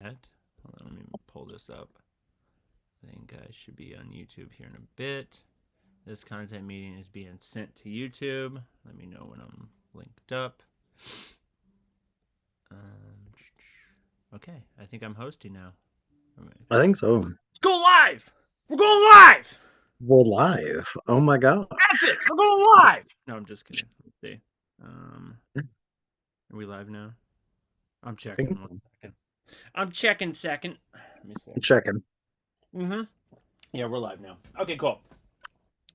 Hold on, let me pull this up. I think I should be on YouTube here in a bit. This content meeting is being sent to YouTube. Let me know when I'm linked up. Um, okay, I think I'm hosting now. I think so. Let's go live! We're going live! We're live. Oh my god. F it! We're going live! No, I'm just kidding. Let's see. Are we live now? I'm I checking. think 1 so. second. I'm checking second. Let me see. Checking. Mm-hmm. Yeah, we're live now. Okay, cool.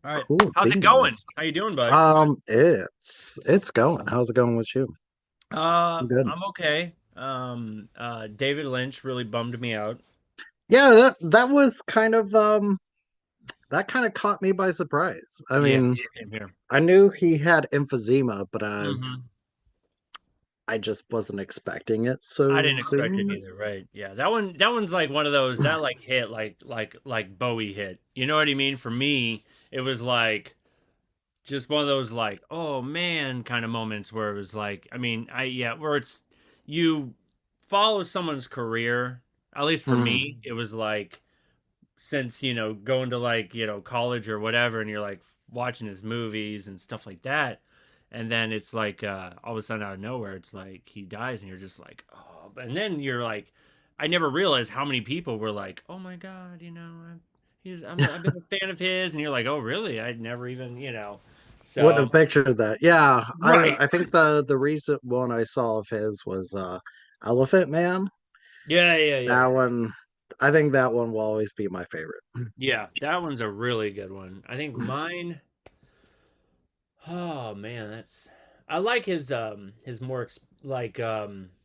All right. Cool How's it going? beans. How you doing, bud? It's going. How's it going with you? Good. I'm okay. David Lynch really bummed me out. Yeah, that was kind of that kind of caught me by surprise. I Yeah, mean, same here. I knew he had emphysema, but Mm-hmm. I just wasn't expecting it I so didn't expect it soon. either, right? Yeah, that one's like one of those that like hit like Bowie hit. You know what I mean? For me, it was like just one of those like, oh man, kind of moments where it was like, I mean, where it's you follow someone's career. At least for me, Mm, it was like since going to like college or whatever, and you're like watching his movies and stuff like that, and then it's like all of a sudden out of nowhere, it's like he dies, and you're just like, oh, and then you're like, I never realized how many people were like, oh my god, I've been a fan of his, and you're like, oh really? I'd never even wouldn't so have pictured that. Yeah, right. I think the recent one I saw of his was Elephant Man. Yeah, yeah, yeah. That one, I think that one will always be my favorite. Yeah, that one's a really good one. I think mine. Oh man, that's I like his more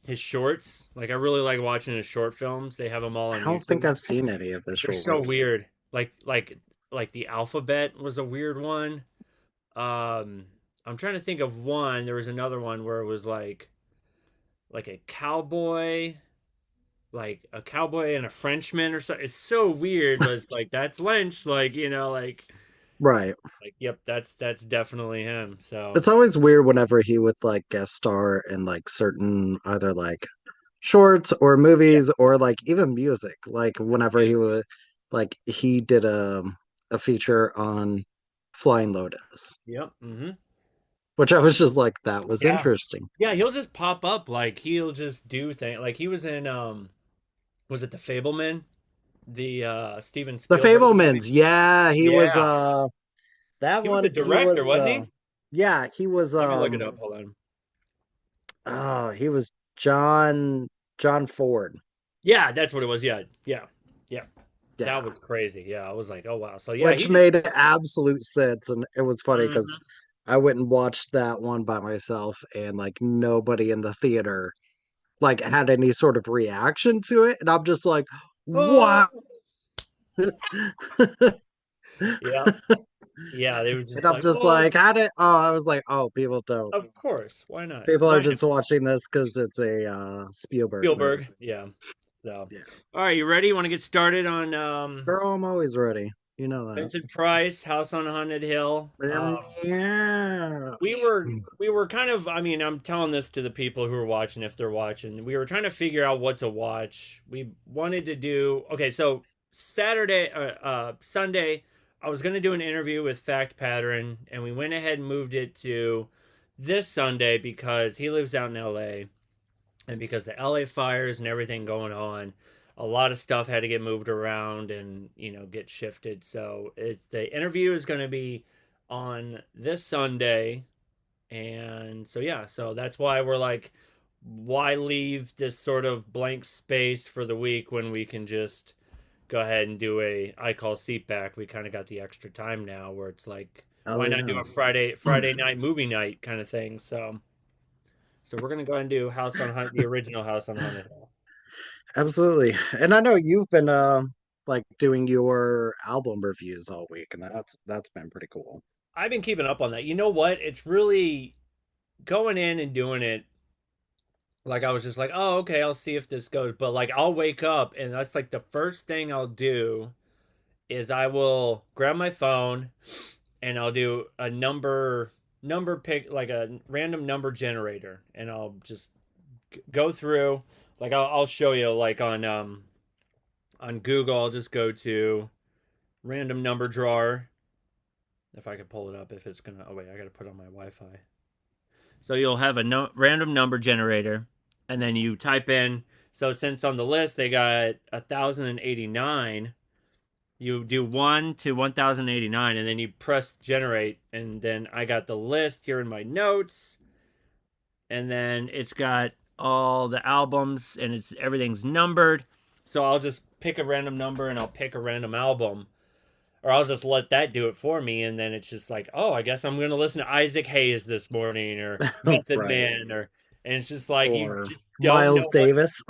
his shorts. Like I really like watching his short films. They have them all I on don't think YouTube. I've seen any of his They're so shorts. weird. Like the alphabet was a weird one. Um I'm trying to think of one. There was another one where it was like a cowboy and a Frenchman or something. It's so weird, but it's like that's Lynch, Right. yep, that's definitely him. So It's always weird whenever he would like guest star in like certain either like shorts or yeah, movies or like even music. Like whenever yeah. he would like he did a feature on Flying Lotus, Yep. Mm-hmm. which I was just like, that was Yeah. interesting. Yeah, he'll just pop up like he'll just do things. Like he was in was it The Fableman? The Steven The Spielberg movie? Fablemans, yeah, he was Yeah. that He was a one he director, was wasn't he? yeah, he was Let me look it up. Hold on. oh, he was John Ford. Yeah, that's what it was. Yeah. Yeah. Yeah. That Yeah. was crazy. Yeah, I was like, "Oh wow." So yeah, Which he just made absolute sense. And it was funny because Mhm. I went and watched that one by myself, and like nobody in the theater like had any sort of reaction to it. And I'm just like, Oh. wow. And Yeah. Yeah, they were just I'm like, just "Oh, like, how did oh, I was like, oh, people don't. of course. Why not?" People are Mine just watching this because it's a Spielberg movie. Spielberg. Yeah. So, Yeah. all right, you ready? You want to get started on Girl, I'm always ready. You know that. Vincent Price, House on Haunted Hill. Yeah. We were kind of, I mean, I'm telling this to the people who are watching if they're watching. We were trying to figure out what to watch. We wanted to do okay, so Sunday, I was going to do an interview with Fact Pattern, and we went ahead and moved it to this Sunday because he lives out in LA, and because the LA fires and everything going on, a lot of stuff had to get moved around and get shifted. So the interview is going to be on this Sunday, and so yeah, so that's why we're like, why leave this sort of blank space for the week when we can just go ahead and do a I call seat back. We kind of got the extra time now where it's like, Oh why not do yeah. a Friday night movie night kind of thing. So we're gonna go ahead and do the original House on Haunted Hill. Absolutely. And I know you've been like doing your album reviews all week, and that's been pretty cool. I've been keeping up on that. You know what? It's really going in and doing it. Like I was just like, oh, okay, I'll see if this goes. But like I'll wake up and that's like the first thing I'll do is I will grab my phone and I'll do a number pick like a random number generator and I'll just go through. Like I'll show you like on Google. I'll just go to random number drawer if I can pull it up. If it's gonna. Oh wait, I gotta put on my Wi-Fi. So you'll have a random number generator, and then you type in. So since on the list they got 1,089, you do 1 to 1,089, and then you press generate, and then I got the list here in my notes, and then it's got all the albums, and it's everything's numbered. So I'll just pick a random number, and I'll pick a random album, or I'll just let that do it for me, and then it's just like, oh, I guess I'm gonna listen to Isaac Hayes this morning, or Method Right. Man, and it's just like you Or just don't Miles know what. Davis.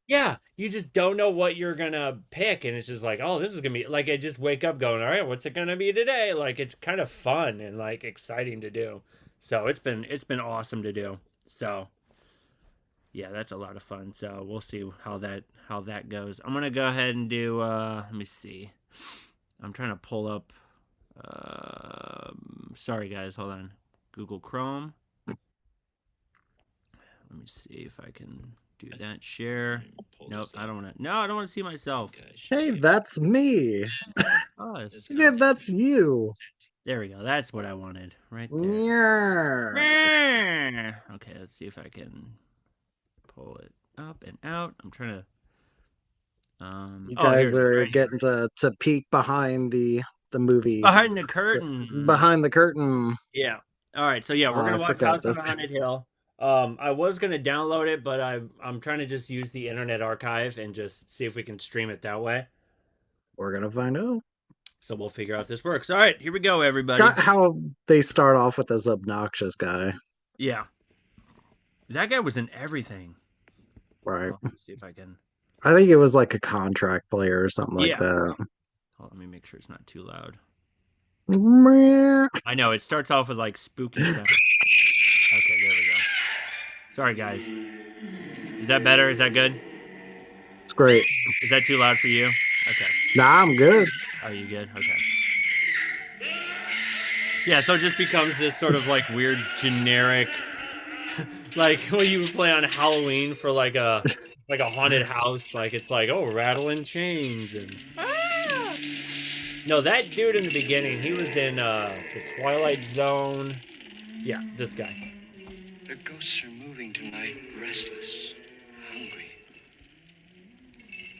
Yeah, you just don't know what you're gonna pick, and it's just like, oh, this is gonna be like I just wake up going, all right, what's it gonna be today? Like it's kind of fun and like exciting to do. So it's been awesome to do. So yeah, that's a lot of fun. So we'll see how that goes. I'm gonna go ahead and do. Let me see. I'm trying to pull up. Sorry guys, hold on. Google Chrome. Let me see if I can do that. Share. Nope, I don't want to. No, I don't want to see myself. Hey, that's me. Us. Yeah, that's you. There we go. That's what I wanted. Right Yeah. there. Okay, let's see if I can pull it up and out. I'm trying to. You Oh, guys here's it, are right here. getting to peek behind the movie, Behind the curtain. behind the curtain. Yeah. All right. So yeah, we're I gonna watch forgot House on this. the Haunted Hill. I was gonna download it, but I'm trying to just use the Internet Archive and just see if we can stream it that way. We're gonna find out. So we'll figure out if this works. All right, here we go, everybody. Got how they start off with this obnoxious guy, Yeah, that guy was in everything. right? Let's see if I can. I think it was like a contract player or something like Yeah. that. Let me make sure it's not too loud. Meh. I know it starts off with like spooky sound. Okay, there we go. Sorry, guys. Is that better? Is that good? It's great. Is that too loud for you? Okay. Nah, I'm good. Are you good? Okay. Yeah, so it just becomes this sort of like weird generic, like when you would play on Halloween for like a haunted house. Like it's like, oh, rattling chains and ah! No, that dude in the beginning, he was in the Twilight Zone. Yeah, this guy. The ghosts are moving tonight, restless, hungry.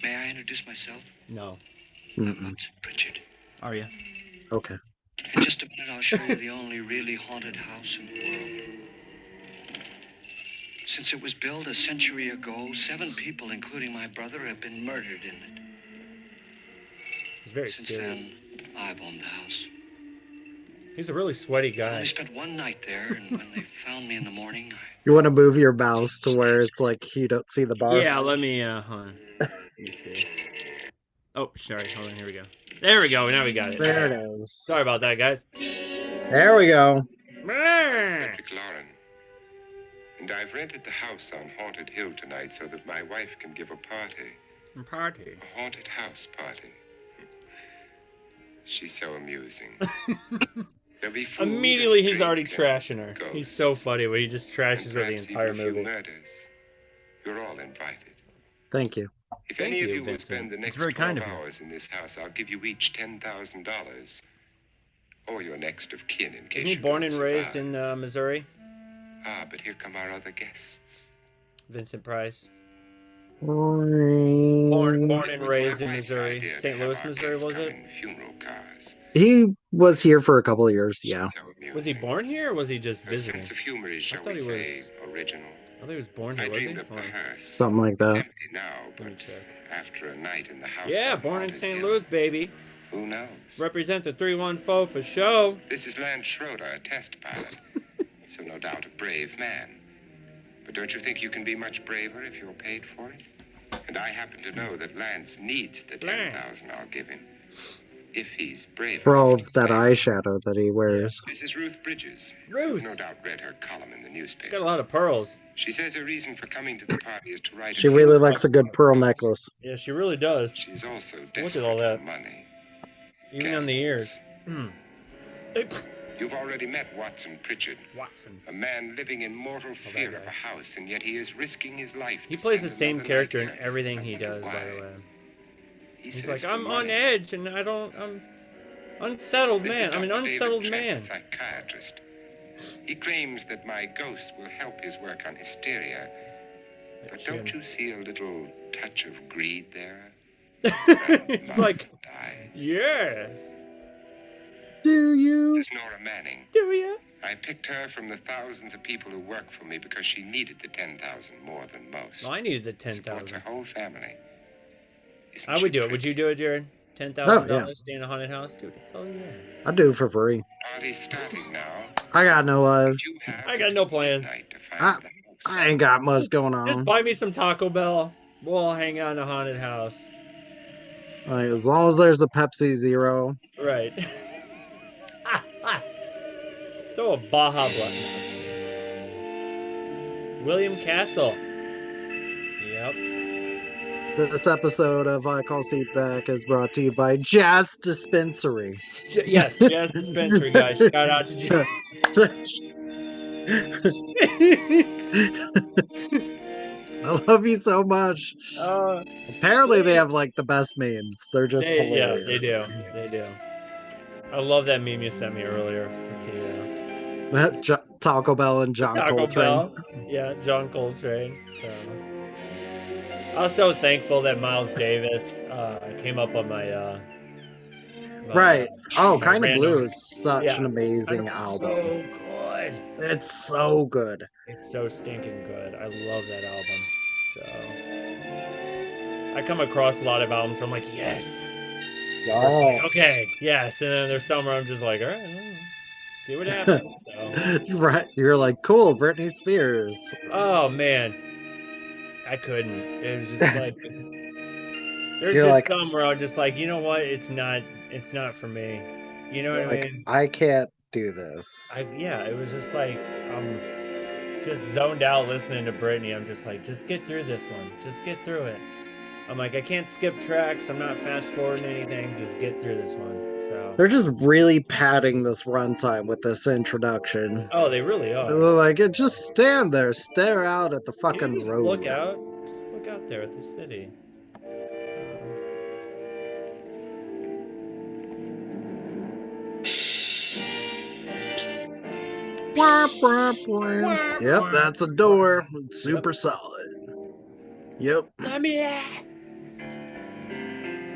May I introduce myself? No. Mm-mm. Watson Pritchard. Are you? Okay. In just a minute, I'll show you the only really haunted house in the world. Since it was built a century ago, 7 people, including my brother, have been murdered in it. He's very Since serious. then, I've owned the house. He's a really sweaty I guy. only spent one night there, and when they found me in the morning, You want to move your mouse to where it's like you don't see the bar? Yeah, let me hold on. Let me see. Oh, sorry. Hold on. Here we go. There we go. Now we got it. There it is. Sorry about that, guys. There we go. Patrick Lauren. And I've rented the house on Haunted Hill tonight so that my wife can give a party. Party. A haunted house party. She's so amusing. There'll be food Immediately, and he's already drink and trashing her. ghosts. He's so funny when he just trashes her the And perhaps entire even a few movie. murders. You're all invited. Thank you. If Thank any of you, you will Vincent. spend the It's next very 12 kind of you. hours in this house, I'll give you each $10,000. Or your next of kin in case Isn't he you born don't and raised survive. in Missouri? Ah, but here come our other guests. Vincent Price. Born. Born and It was raised my in wife's Missouri. idea to St. have Louis, our Missouri, guests was come it? in funeral cars. He was here for a couple of years. Yeah. So amusing. Was he born here or was he just Her visiting? sense of humor is, shall thought we he say, was- original. I thought he was born I here, was he? dreamed of Hold the on. hearse. Something like that. Empty now, Let me but check. after a night in the house. Yeah, on born in Haunted St. Hill, Louis, baby. Who knows? Represent the 314 for show. This is Lance Schroeder, a test pilot. So no doubt a brave man. But don't you think you can be much braver if you're paid for it? And I happen to know that Lance needs the Lance. $10,000 I'll give him. If he's brave. For all enough of to that pay. eyeshadow that he wears. This is Ruth Bridges. Ruth. You've no doubt read her column in the newspaper. She's got a lot of pearls. She says her reason for coming to the party is to write. She really likes a good pearl necklace. Yeah, she really does. She's also Look desperate at all that. for money. Even on the ears. You've already met Watson Pritchard, Watson. a man living in mortal that fear of guy. a house, and yet he is risking his life. He to plays the spend same another character night in here. everything I he wonder does, by the why. way. He He's says like, for I'm on money. edge, and I'm unsettled This is man. I'm an Dr. David unsettled Trent, man. a psychiatrist. He claims that my ghost will help his work on hysteria. But don't Chin. you see a little touch of greed there? It's like, Die. yes. Do you? This is Nora Manning. Do ya? I picked her from the thousands of people who work for me because she needed the 10,000 more than most. Well, I needed the Supports 10,000. her whole family. Isn't I she would do it. Would pretty? you do it, Jared? $10,000 Oh, yeah. stay in a haunted house? Dude, hell yeah. I do it for free. Party's starting now. I got no life. You have I got no until plans. midnight to find I, the house. I ain't got much going Just on. buy me some Taco Bell. We'll all hang out in a haunted house. Like, as long as there's a Pepsi Zero. Right. Throw a Baja Blast. William Castle. Yep. This episode of I Call Seat Back is brought to you by Jazz Dispensary. Yes, Jazz Dispensary, guys. Shout out to Jazz. I love you so much. Apparently, they have like the best memes. They're just hilarious. they do. They do. I love that meme you sent me earlier. With the, Taco Bell and John Taco Coltrane. Bell. Yeah, John Coltrane. So I was so thankful that Miles Davis came up on my Right. Oh, my Kind of random- Blue is such Yeah, an amazing Kind of album. So good. It's so good. It's so stinking good. I love that album. So I come across a lot of albums where I'm like, yes. Yes. Okay, yes. And then there's some where I'm just like, all right, see what happens. So. Right. You're like, cool, Britney Spears. Oh man, I couldn't. It was just like there's You're just like- some where I'm just like, you know what? It's not for me. You know what I Like, mean? I can't do this. Yeah, it was just like I'm just zoned out listening to Britney. I'm just like, just get through this one. Just get through it. I'm like, I can't skip tracks. I'm not fast forwarding anything. Just get through this one. So They're just really padding this runtime with this introduction. oh, they really are. They're like, just stand there, stare out at the You fucking just road. look out. Just look out there at the city. Yep, that's a door. It's super solid. Yep. Let me in.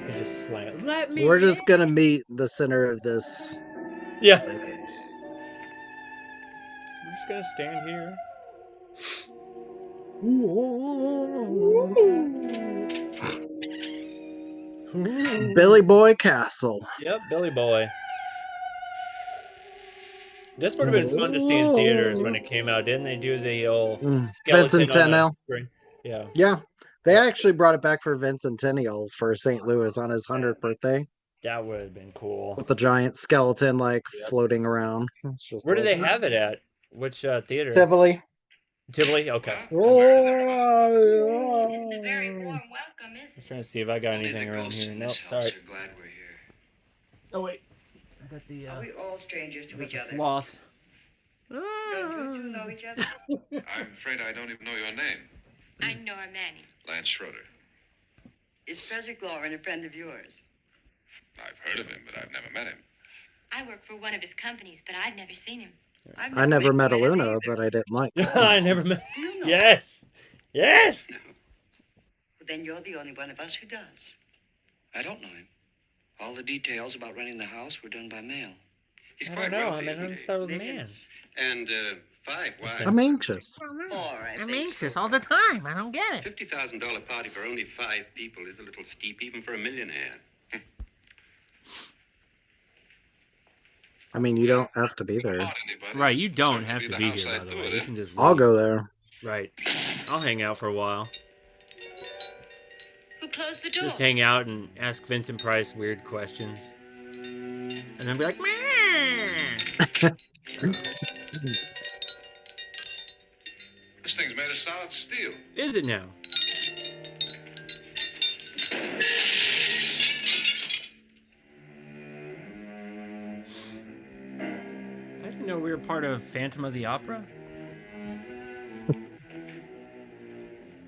It's just slam. Let me. We're just gonna meet the center of this. Yeah. thing. We're just gonna stand here. Billy Boy Castle. Yep, Billy Boy. This would have been fun to see in theaters when it came out. Didn't they do the old skeleton Vincent on a Tennell. string? Yeah. Yeah. They actually brought it back for Vincentennial for St. Louis on his 100th birthday That would have been cool. with the giant skeleton like Yep. floating around. It's just Where do like, they have it at? Which theater? Tivoli. Tivoli? Okay. I Oh, Very warm welcome, isn't was trying to see if I got anything around here. Nope, sorry. We're glad we're here. Oh, wait. I got the, Are we all strangers to I got each the other? sloth. Don't you two know each other? I'm afraid I don't even know your name. I'm Nora Manning. Lance Schroeder. Is Frederick Lauren a friend of yours? I've heard of him, but I've never met him. I work for one of his companies, but I've never seen him. I've I never met a him Luna either. that I didn't like. I never met. You know. Yes. Yes. Well, then you're the only one of us who does. I don't know him. All the details about renting the house were done by mail. He's I quite don't know. wealthy, I'm an isn't he? unsettled man. Millions. And, Five, why? I'm anxious. Four, I I'm think. anxious all the time. I don't get it. $50,000 party for only 5 people is a little steep, even for a millionaire. I mean, you don't have to be there. Not anybody. Right, you don't Certainly have to the be house here, I by the threw way. it You in. can just I'll leave. go there. Right. I'll hang out for a while. Who closed the door? Just hang out and ask Vincent Price weird questions. And then be like, meh. This thing's made of solid steel. Is it now? were part of Phantom of the Opera?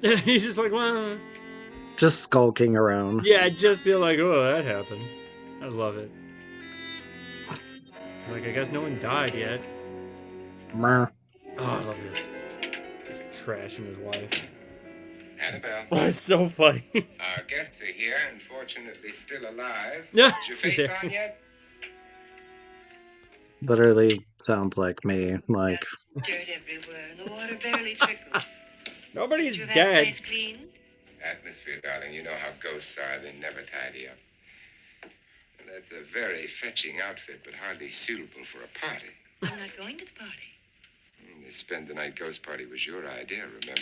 He's just like, well, Just skulking around. yeah, just be like, oh, that happened. I love it. Like, I guess no one died yet. Meh. Oh, I love this. Just trashing his wife. Annabelle, Oh, it's so funny. our guests are here, and fortunately still alive. Yeah, Is your face on yet? Literally sounds like me. Like, Dirt everywhere, and the water barely trickles. Nobody's Did you have dead. that place clean? Atmosphere, darling. You know how ghosts are. They never tidy up. And that's a very fetching outfit, but hardly suitable for a party. I'm not going to the party. The spend the night ghost party was your idea, remember?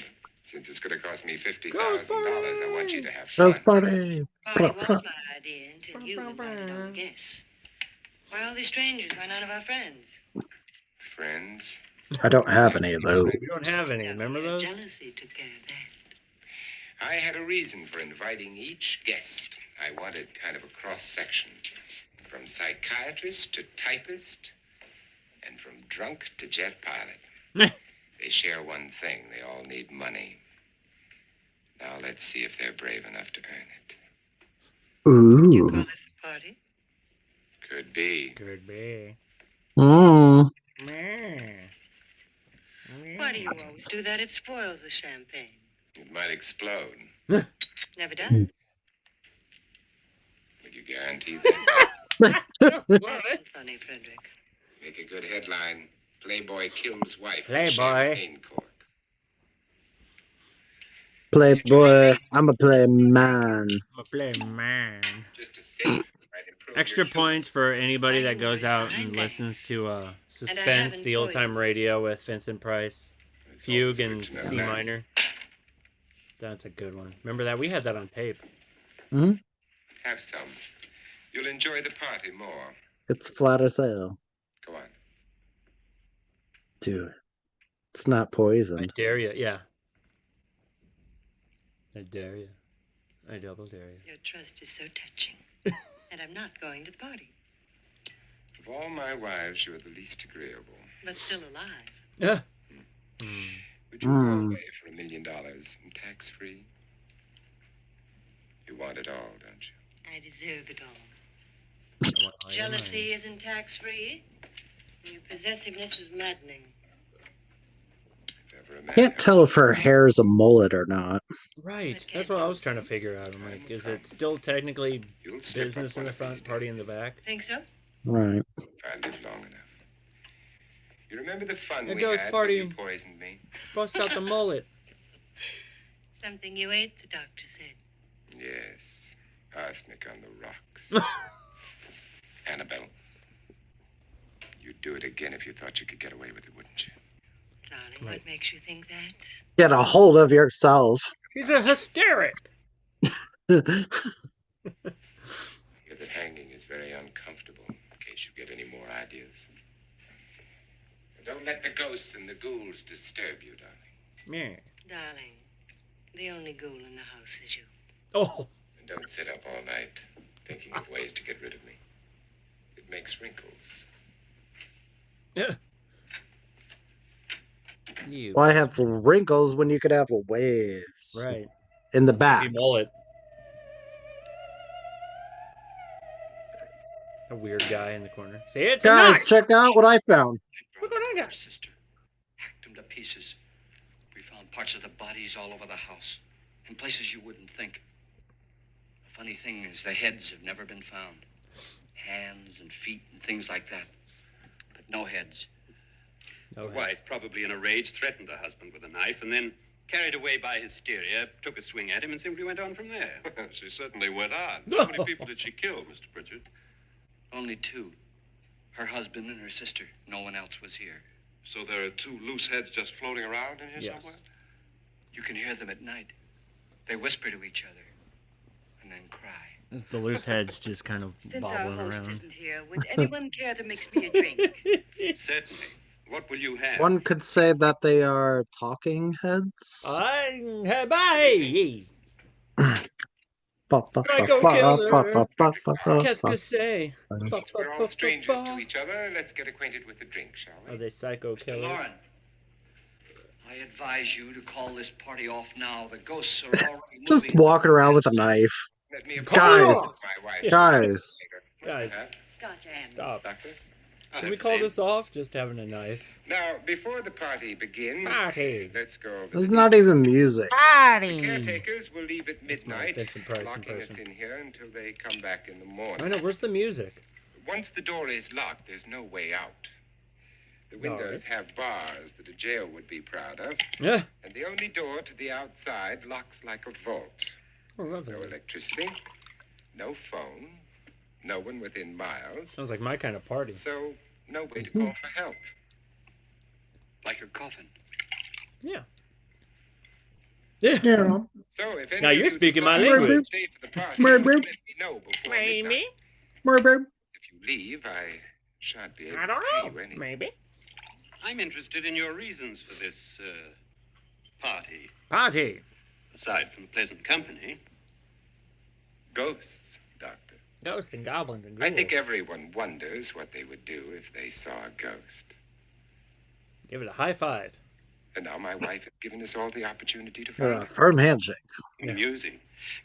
Since it's going to cost me $50,000, Ghost party! I want you to have fun. ghost party. Party was my idea until you invited all the guests. Why all these strangers? Why none of our friends? Friends? I don't have any of those. We don't have any. Remember those? Jealousy took care of that. I had a reason for inviting each guest. I wanted kind of a cross-section. From psychiatrist to typist, and from drunk to jet pilot. They share one thing. They all need money. Now let's see if they're brave enough to earn it. You call Ooh. this a party? Could be. Could be. Mm. Why do you always do that? It spoils the champagne. It might explode. Never does. Would you guarantee that? Funny, Frederick. Make a good headline. Playboy kills wife. Playboy. Champagne cork. Playboy. I'm a play man. I'm a play man. Just a safe. Might improve Extra your points for anybody that I goes know, out it's and fine. listens to Suspense, haven't the old time radio with Vincent Price, shooting. Fugue, It's and always good to know C that. minor. That's a good one. Remember that? We had that on tape. Hmm? Have some. You'll enjoy the party more. It's flat as hell. Go on. Dude. It's not I poisoned. dare you. Yeah. I dare you. I double dare you. Your trust is so touching. And I'm not going to the party. Of all my wives, you're the least agreeable. But still alive. Yeah. Would you go away for $1 million and tax-free? You want it all, don't you? I deserve it all. Jealousy isn't tax-free. Your possessiveness is maddening. If ever a man Can't tell if her hair's a mullet or not. Right. That's what I was trying to figure out. I'm like, is it still technically You'll slip business up in one the of front, these party in the days. back? Think so? Right. If I live long enough. You remember the fun The we ghost had party. when you poisoned me? Bust out the mullet. Something you ate, the doctor said. Yes. Arsenic on the rocks. Annabelle. You'd do it again if you thought you could get away with it, wouldn't you? Darling, Right. what makes you think that? Get a hold of yourself. He's a hysteric. Hear that hanging is very uncomfortable, in case you get any more ideas. And don't let the ghosts and the ghouls disturb you, darling. Yeah. Darling, the only ghoul in the house is you. Oh. And don't sit up all night thinking of ways to get rid of me. It makes wrinkles. Yeah. You. Why have wrinkles when you could have waves Right. in the Be back? mullet. A weird guy in the corner. See, it's a Guys, knife. check out what I found. Look what I got. Sister. Hacked them to pieces. We found parts of the bodies all over the house. In places you wouldn't think. The funny thing is the heads have never been found. Hands and feet and things like that. But no heads. No The wife, probably in a rage, threatened her husband with a knife and then, carried away by hysteria, took a swing at him and simply went on from there. She certainly went on. How many people did she kill, Mr. Pritchard? Only two. Her husband and her sister. No one else was here. So there are two loose heads just floating around in here Yes. somewhere? You can hear them at night. They whisper to each other and then cry. As the loose heads just kind of Since our bobbling host around. isn't here, would anyone care to mix me a drink? Certainly. What will you have? One could say that they are talking heads. Bye. Psycho killer. Qu'est-ce que c'est? We're all strangers to each other. Let's get acquainted with the drink, shall we? Are they psycho Mr. killers? Lauren, I advise you to call this party off now. The ghosts are already Just moving. walking around with a knife. Let me Guys. apologize to my wife. Guys. Guys, Dr. Andrews. stop. Doctor? Can we call this off? Just having a knife. Now, before the party begins, Party. let's go over There's the not even music. The Party. caretakers will leave at That's my midnight, Vincent Price locking us impression. in here until they come back in the I morning. know, where's the music? Once the door is locked, there's no way out. The windows Alright. have bars that a jail would be proud of, Yeah. and the only door to the outside locks like a vault. Oh, love No that. electricity, no phone, no one within miles, Sounds like my kind of party. so no way to call for help. Like a coffin. Yeah. Yeah. So if any Now of you're you speaking my decide to language. stay for the party, Maybe. let me know before midnight. Maybe. If you leave, I shan't be able I don't to pay know. you any. Maybe. I'm interested in your reasons for this party, Party. aside from pleasant company. Ghosts, Doctor. Ghosts and goblins and I ghouls. think everyone wonders what they would do if they saw a ghost. Give it a high five. And now my wife has given us all the opportunity to find it. Firm handshake. Yeah. Amusing.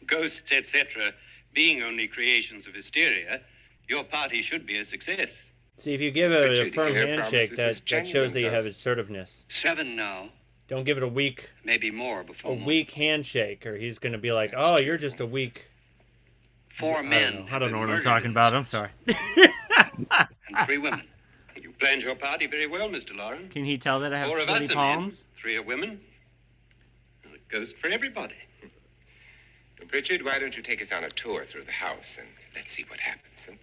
Ghosts, etc., being only creations of hysteria, your party should be a success. See, if you give it a Richard firm here handshake, promises that shows that you have genuine assertiveness. 7 now, Don't give it a weak maybe more before morning. handshake, or he's going to be like, oh, you're just a weak... 4 men. I don't have know been what I'm murdered talking in about. this, I'm sorry. And 3 women. You planned your party very well, Mr. Lauren. Can he tell that I have 4 of us sweaty are palms? men, 3 are women. Well, a ghost for everybody. Richard, why don't you take us on a tour through the house and let's see what happens, huh?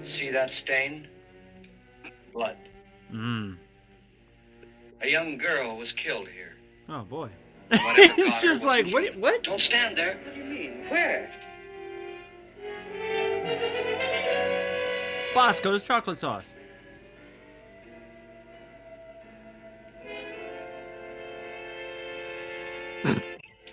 See that stain? Blood. Mmm. A young girl was killed here. Oh, boy. Whatever He's got her just like, wasn't what? here. What? Don't stand there. What do you mean? Where? Bosco's chocolate sauce.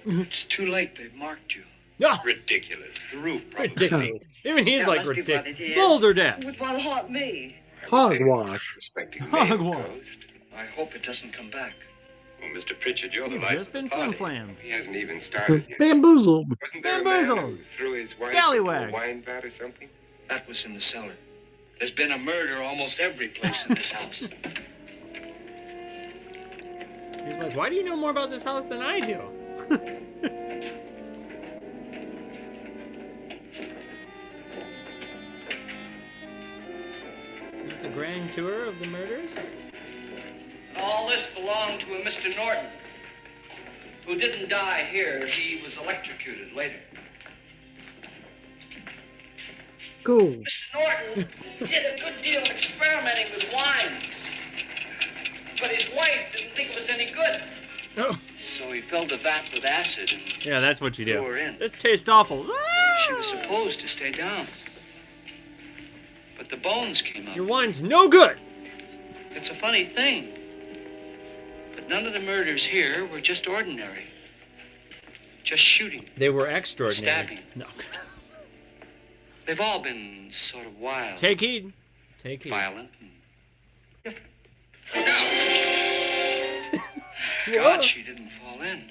It's too late. They've marked you. No, Ridiculous. The roof, probably. ridiculous. Even he's That like must be what it ridiculous. is. Boulder death. Would want to haunt me. Hogwash. Respecting Hogwash. ghost. I hope it doesn't come back. Well, Mr. Pritchard, you're the You've life just of the been party. flim-flammed. He hasn't even started yet. Bamboozled. Wasn't there a man Bamboozled. who threw his wife Scallywag. into a wine vat or something? That was in the cellar. There's been a murder almost every place in this house. He's like, why do you know more about this house than I do? The grand tour of the murders? All this belonged to a Mr. Norton, who didn't die here. He was electrocuted later. Cool. Mr. Norton did a good deal of experimenting with wines, but his wife didn't think it was any good. Oh, So he filled the vat with acid and yeah, that's what you threw do. her in. This tastes awful. She was supposed to stay down, but the bones came up. Your wine's no good. It's a funny thing, but none of the murders here were just ordinary. Just shooting. They were extraordinary. Stabbing. No. They've all been sort of wild, Take heed. Take heed. violent, and different. Whoa. God, she didn't fall in.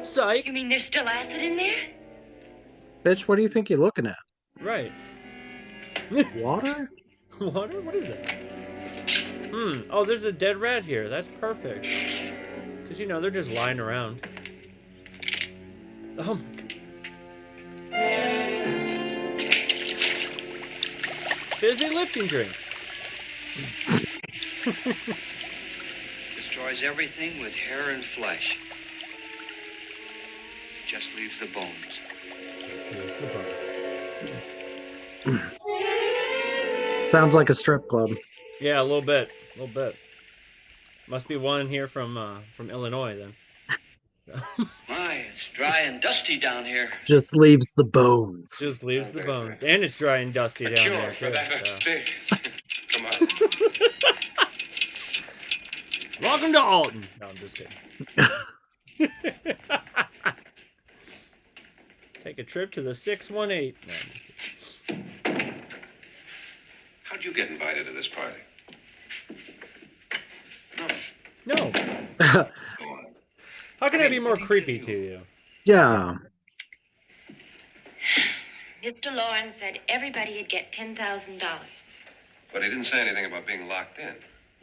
Psych. You mean there's still acid in there? Bitch, what do you think you're looking at? Right. Water? Water? What is that? Oh, there's a dead rat here. That's perfect. Because, you know, they're just lying around. Oh, my God. Fizzy lifting drinks. Destroys everything with hair and flesh. Just leaves the bones. Just leaves the bones. Sounds like a strip club. Yeah, a little bit. A little bit. Must be one here from Illinois, then. My, it's dry and dusty down here. Just leaves the bones. Just leaves the bones. And it's dry and dusty A down cure there, for too. that So. upstairs. Come on. Welcome to Alton. No, I'm just kidding. Take a trip to the 618. No, I'm just kidding. How'd you get invited to this party? No. Go on. How can I be more creepy to you? Yeah. Mr. Lawrence said everybody'd get $10,000. But he didn't say anything about being locked in.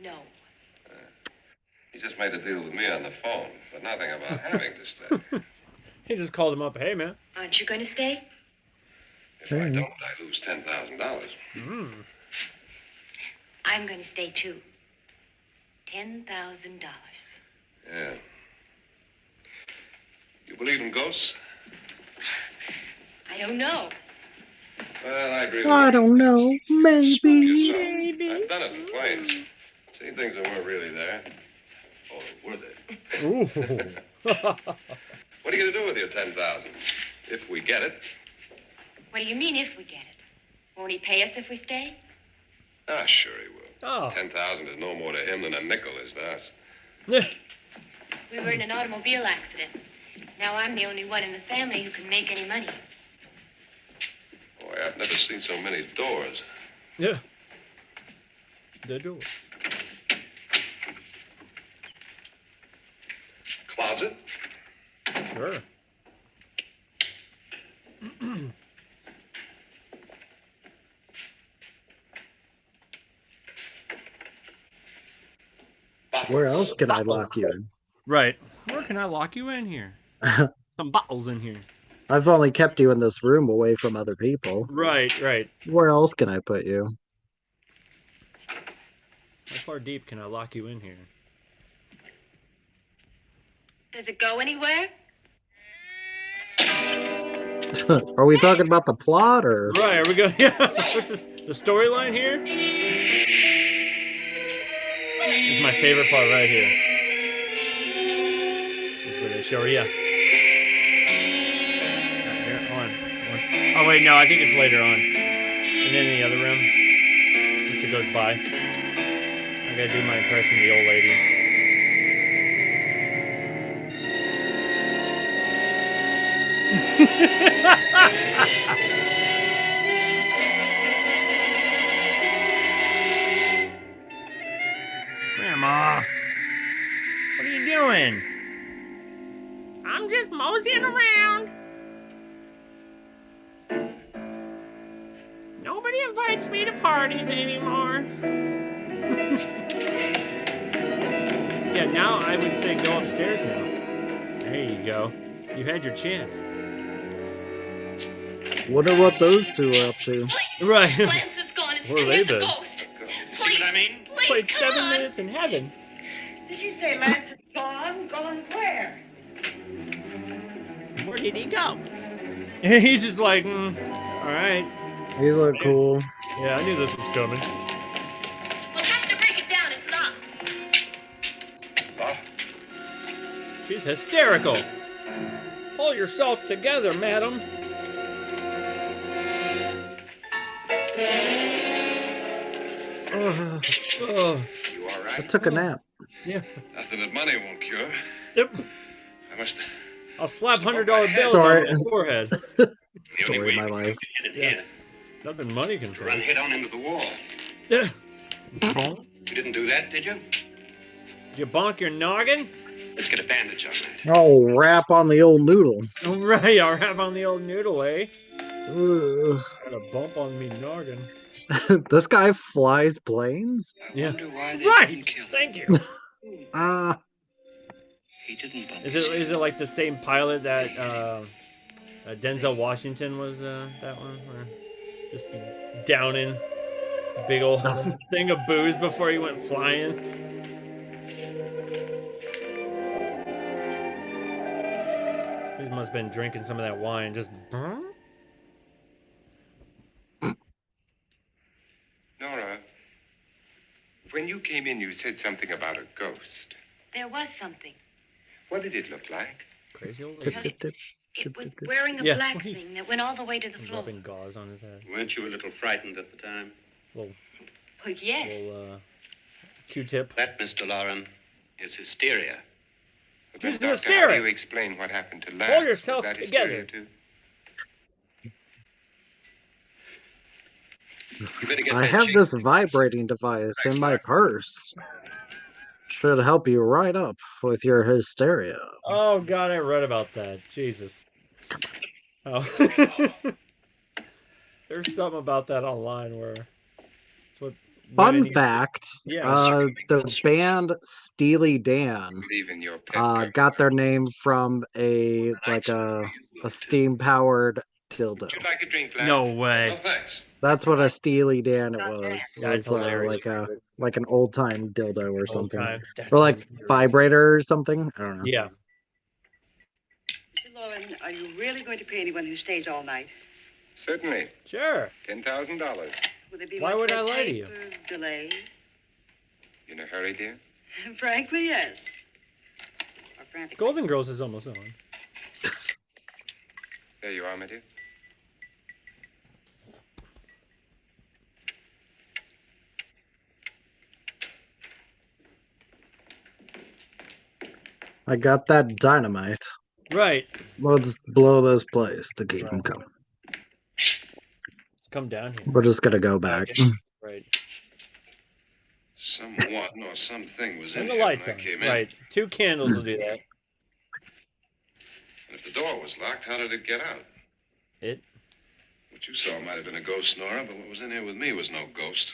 No. He just made a deal with me on the phone, but nothing about having to stay. He just called him up. Hey, man. Aren't you going to stay? If I don't, I lose $10,000. Mm. I'm going to stay too. $10,000. Yeah. You believe in ghosts? I don't know. Well, I agree with I you. don't know. Maybe. Maybe. I've done it in planes. Seen things that weren't really there. Or were they? Ooh. What are you going to do with your 10,000? If we get it. What do you mean if we get it? Won't he pay us if we stay? Ah, sure he will. Oh. 10,000 is no more to him than a nickel is to us. We were in an automobile accident. Now I'm the only one in the family who can make any money. Boy, I've never seen so many doors. Yeah. The door. Closet? Sure. Where else can I lock you in? Right. Where can I lock you in here? Some bottles in here. I've only kept you in this room away from other people. Right, right. Where else can I put you? How far deep can I lock you in here? Does it go anywhere? Are we talking about the plot or? Right, are we going? Yeah. What's this? The storyline here? This is my favorite part right here. This is where they show her, yeah. Here, hold on. Oh, wait, no, I think it's later on. And then in the other room, when she goes by. I gotta do my impression of the old lady. Grandma, what are you doing? I'm just moseying around. Nobody invites me to parties anymore. Yeah, now I would say go upstairs now. There you go. You had your chance. Wonder what those two are up to. Right. Lance is gone. Where and they here's the been? ghost. See what I mean? Please, Played come 7 on. minutes in heaven. Did she say Lance is gone? Gone where? Where did he go? And he's just like, all right. These look cool. Yeah, I knew this was coming. We'll have to break it down. It's locked. Oh, She's hysterical. Pull yourself together, madam. Ugh, Oh, you all I right? took a nap. yeah. Nothing that money won't cure. Yep. I must... I'll slap $100 bills Sorry. on your forehead. Story of my life. Yeah. Nothing money can Run fix. head on into the wall. Yeah. You didn't do that, did you? Did you bonk your noggin? Let's get a bandage on that. Oh, rap on the old noodle. Oh, right, I'll rap on the old noodle, eh? Ugh. Got a bump on me noggin. This guy flies planes? I Yeah. wonder why they Right! didn't kill him. Thank you. Ah, He didn't bump Is his it head. like the same pilot that Denzel Washington was that one? Where just be downing a big old thing of booze before he went flying? He must have been drinking some of that wine. Just. Nora, when you came in, you said something about a ghost. There was something. What did it look like? Crazy old tip, lady. tip, tip. It was wearing a Yeah, black what are you- thing that went all the way to the floor. Rubbing gauze on his head. Weren't you a little frightened at the time? Well, Oh, yes. Little Q-tip. That, Mr. Lauren, is hysteria. But She's then, an Doctor, how do hysteric. you explain what happened to Lance? Pull Was yourself that together. hysteria, too? You better get I that have check. this vibrating device in my purse. Should help you right up with your hysteria. Oh God, I read about that. Jesus. Oh. There's something about that online where it's what women Fun use- fact, Yeah. the band Steely Dan Believe in your pet got their name from a steam-powered dildo. Would you like a drink, Lance? No way. Oh, thanks. That's what a Steely Dan it was. That's hilarious. Like an old-time dildo or Old something. time. That's Or like hilarious. vibrator or something. I don't know. Yeah. Mr. Lauren, are you really going to pay anyone who stays all night? Certainly. Sure. $10,000. Will there be Why much would I red lie to tape you? or delay? In a hurry, dear? Frankly, yes. Or frantically. Golden Girls is almost on. There you are, my dear. I got that dynamite. Right. Let's blow this place to keep them coming. Let's come down here. We're just gonna go back. Right. Someone or something was Turn in the here lights when on. I came in. Right. 2 candles will do that. And if the door was locked, how did it get out? It. What you saw might have been a ghost, Nora, but what was in here with me was no ghost.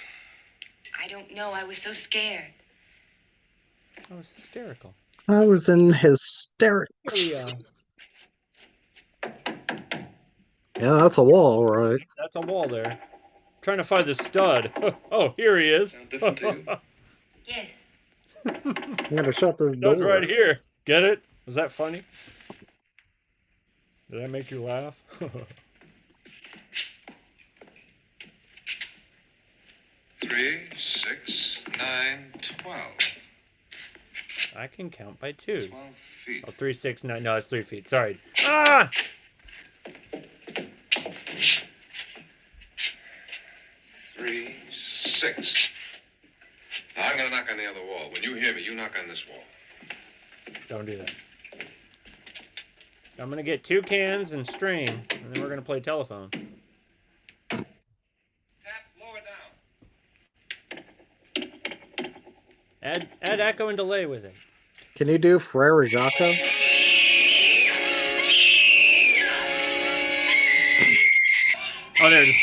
I don't know. I was so scared. I was hysterical. I was in hysterics. Yeah. Yeah, that's a wall, right? That's a wall there. Trying to find the stud. Oh, here he is. Sound different to you? Yes. I'm gonna shut this door. Stud right here. Get it? Was that funny? Did I make you laugh? 3, 6, 9, 12. I can count by 2s. 12 feet. Oh, 3, 6, 9. No, it's 3 feet. Sorry. Ah! 3, 6. Now, I'm going to knock on the other wall. When you hear me, you knock on this wall. Don't do that. I'm gonna get 2 cans and string, and then we're gonna play telephone. Tap lower down. Add echo and delay with it. Can you do Frere Jacques? Oh, there it is.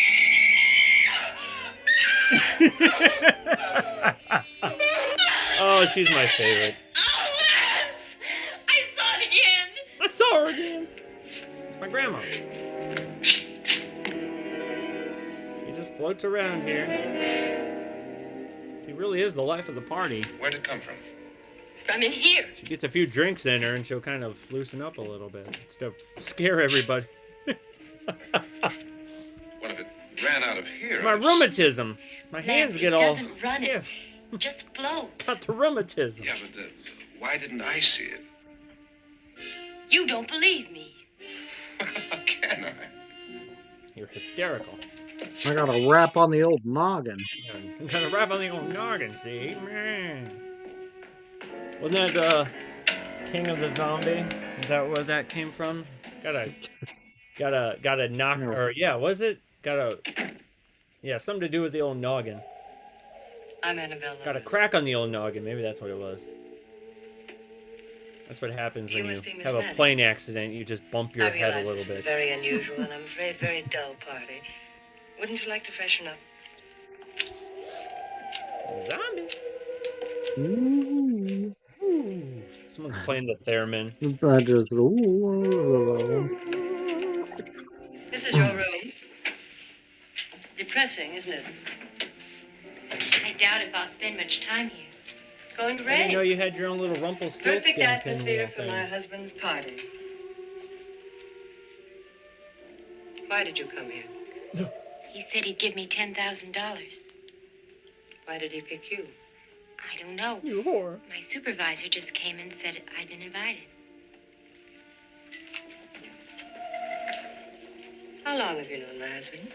Oh, she's my favorite. I saw it again. I saw her again. It's my grandma. She just floats around here. She really is the life of the party. Where'd it come from? From in here. She gets a few drinks in her and she'll kind of loosen up a little bit. To scare everybody. What if it ran out of here? It's my rheumatism. My hands Lance, get it all doesn't run, it stiff. just floats. Got the rheumatism. Yeah, but why didn't I see it? You don't believe me. How can I? You're hysterical. I got a rap on the old noggin. You got a rap on the old noggin, see? Man. Wasn't that King of the Zombie? Is that where that came from? Got a knock, or yeah, was it? Yeah, something to do with the old noggin. I'm Annabelle. Got a crack on the old noggin. Maybe that's what it was. That's what happens You when you must be Miss have a Madden. plane accident. You just bump your I head a realize little this is bit. very unusual, and I'm afraid very dull party. Wouldn't you like to freshen up? Zombies. Ooh. Ooh. Someone's playing the theremin. I just. This is your room. Depressing, isn't it? I doubt if I'll spend much time here. It's going to I didn't rain. know you had your own little Perfect Rumpelstiltskin atmosphere pinwheel for my thing. husband's party. Why did you come here? He said he'd give me $10,000. Why did he pick you? I don't know. You whore. My supervisor just came and said I'd been invited. How long have you known my husband?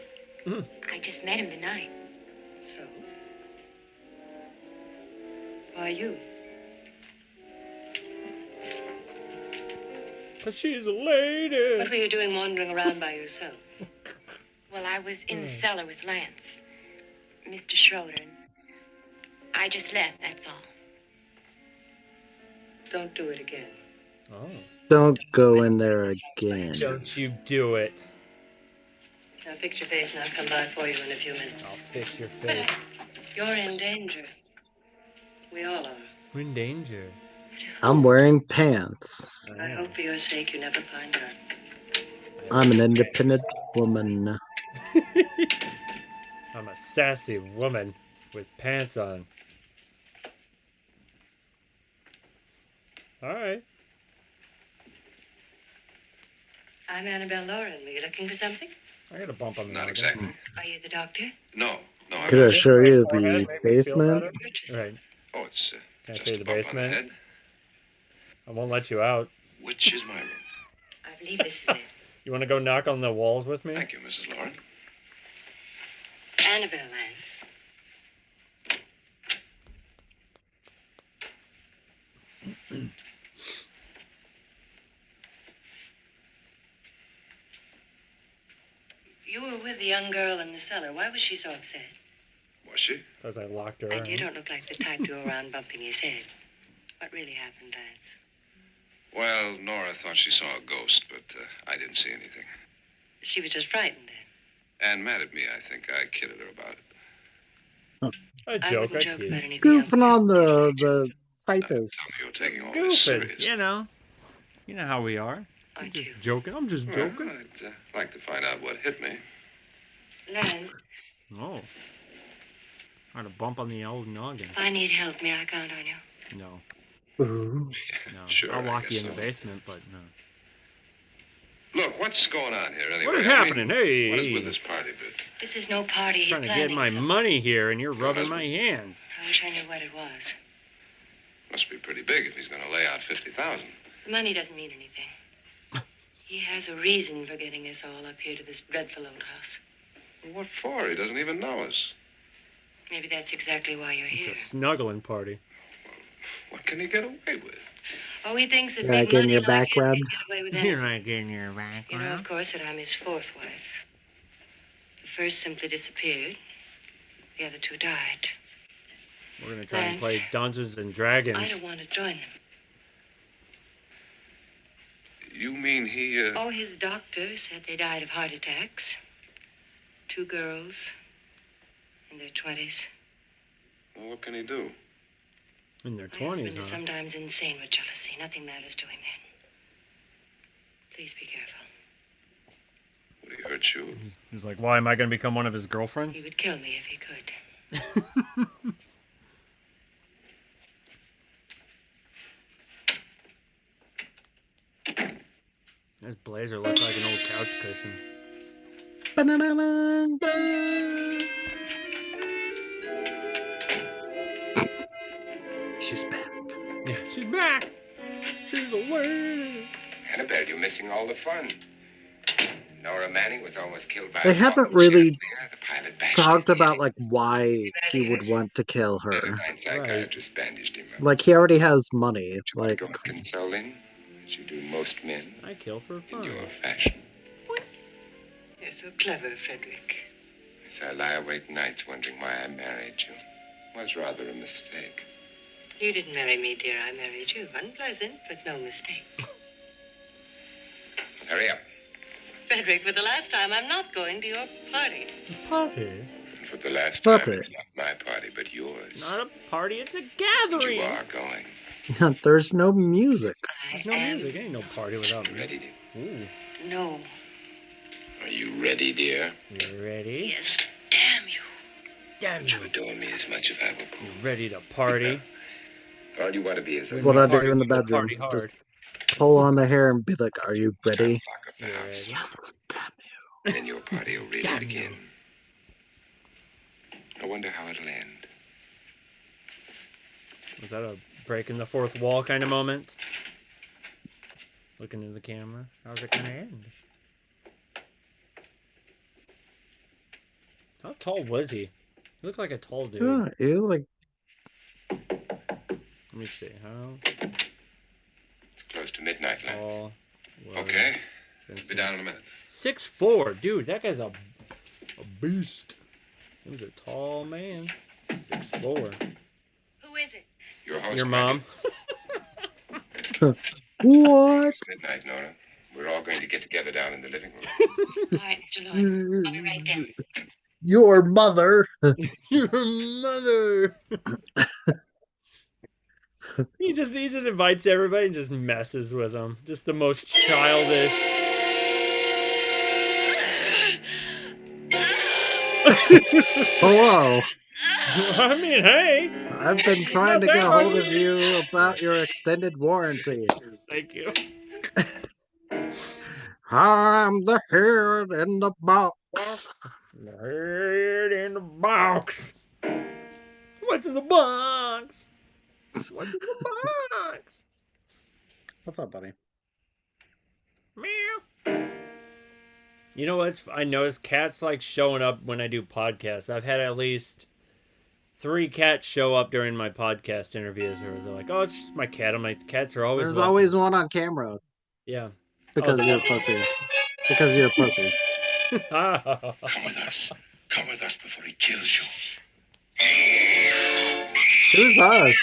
I just met him tonight. So? Why you? Because she's a lady. What were you doing wandering around by yourself? Well, I was in the cellar with Lance, Mr. Schroeder. And I just left, that's all. Don't do it again. Oh. Don't go in there again. Don't you do it. Now fix your face and I'll come by for you in a few minutes. I'll fix your face. You're in danger. We all are. We're in danger. I'm wearing pants. I hope for your sake you never find out. I'm an independent woman. I'm a sassy woman with pants on. All right. I'm Annabelle Lauren. Were you looking for something? I got a bump on the Not noggin. exactly. Are you the doctor? No. I Could I wasn't. show you Forehead, the make me feel basement? better. Right. Oh, it's Can I just show you a the bump on basement? head. I won't let you out. Which is my room? I believe this is it. You want to go knock on the walls with me? Thank you, Mrs. Lauren. Annabelle Lance. You were with the young girl in the cellar. Why was she so upset? Was she? Because I locked her And you in. don't look like the type to go around bumping his head. What really happened, Lance? Well, Nora thought she saw a ghost, but I didn't see anything. She was just frightened then. And mad at me, I think. I kidded her about it. I joke, I wouldn't joke kid. about anything Goofing else. on the typist. You're taking all this Goofing, serious. you know. You know how we are. I'm Aren't just you? joking. I'm just Well, joking. I'd like to find out what hit me. Lance, Oh. Had a bump on the old noggin. if I need help, may I count on you? No. Ooh. No. Sure, I'll I lock you guess in the so. basement, but no. Look, what's going on here anyway? What is I mean, happening? Hey. What is with this party bit? This is no party. He's Trying to get planning my something. money here, and you're rubbing my hands. I wish I knew what it was. Must be pretty big if he's going to lay out 50,000. The money doesn't mean anything. He has a reason for getting us all up here to this dreadful old house. Well, what for? He doesn't even know us. Maybe that's exactly why you're It's here. a snuggling party. What can he get away with? Oh, he thinks that Yeah, big getting money your like back him can rubbed. get away with Here anything. I get in your back. You know, of course, that I'm his fourth wife. The first simply disappeared. The other two died. We're going to try and Lance, play Dungeons and I Dragons. don't want to join them. You mean he, Oh, his doctor said they died of heart attacks. Two girls in their 20s. Well, what can he do? In their My 20s, husband is huh? sometimes insane with jealousy. Nothing matters to him then. Please be careful. Would he hurt you? He's like, why am I going to become one of his He girlfriends? would kill me if he could. His blazer looks like an old couch cushion. Ba-na-na-na. She's back. Yeah, she's back. She's a lady. Annabelle, you're missing all the fun. Nora Manning was almost killed by They a haven't rocket really ship. The pilot bashed Talked him. about like why he would want to kill The her. divine psychiatrist bandaged him up. Like he already has money. Like Go and console him, as you do most men I kill for in fun. your fashion. You're so clever, Frederick. As I lie awake nights wondering why I married you. It was rather a mistake. You didn't marry me, dear. I married you. Unpleasant, but no mistake. Hurry up. Frederick, for the last time, I'm not going to your party. Party? And for the last time, Party. it's not my party, but yours. Not a party, it's a But gathering. you are going. there's no music. There's no music. Ain't no party without music. Ready? Ooh. No. Are you ready, dear? You ready? Yes. Damn you. Damn you. You adore me as much if I will. You ready to party? All you want to be is a What I do Party, in the we'll bedroom. Party Just hard. pull on the hair and be like, "Are you ready?" Lock up the You house. ready? Yes. Damn Then your party will really Damn begin. you. I wonder how it'll end. Was that a breaking the fourth wall kind of moment? Looking into the camera. How's it gonna end? How tall was he? He looked like a tall dude. you. You like Let me see. How It's close to midnight, Lance. tall was Okay. Be Vincent? down in a minute. 6'4", dude. That guy's a beast. He was a tall man. 6'4". Who is it? Your host, Your mom. What? It's midnight, Nora. We're all going to get together down in the living room. All right, Mr. Lawrence. I'll be right down. Your mother. Your mother. He just invites everybody and just messes with them. Just the most childish. Hello. I mean, hey. I've been trying to get a hold of you about your extended warranty. Thank you. I'm the head in the box. Head in the box. What's in the box? What's in the box? What's up, buddy? Meow. You know what? I noticed cats like showing up when I do podcasts. I've had at least 3 cats show up during my podcast interviews, where they're like, "Oh, it's just my cat." I'm like, "Cats are always There's welcome." always one on camera. Yeah. Because you're a pussy. Because you're a pussy. Come with us. Come with us before he kills you. Who's us?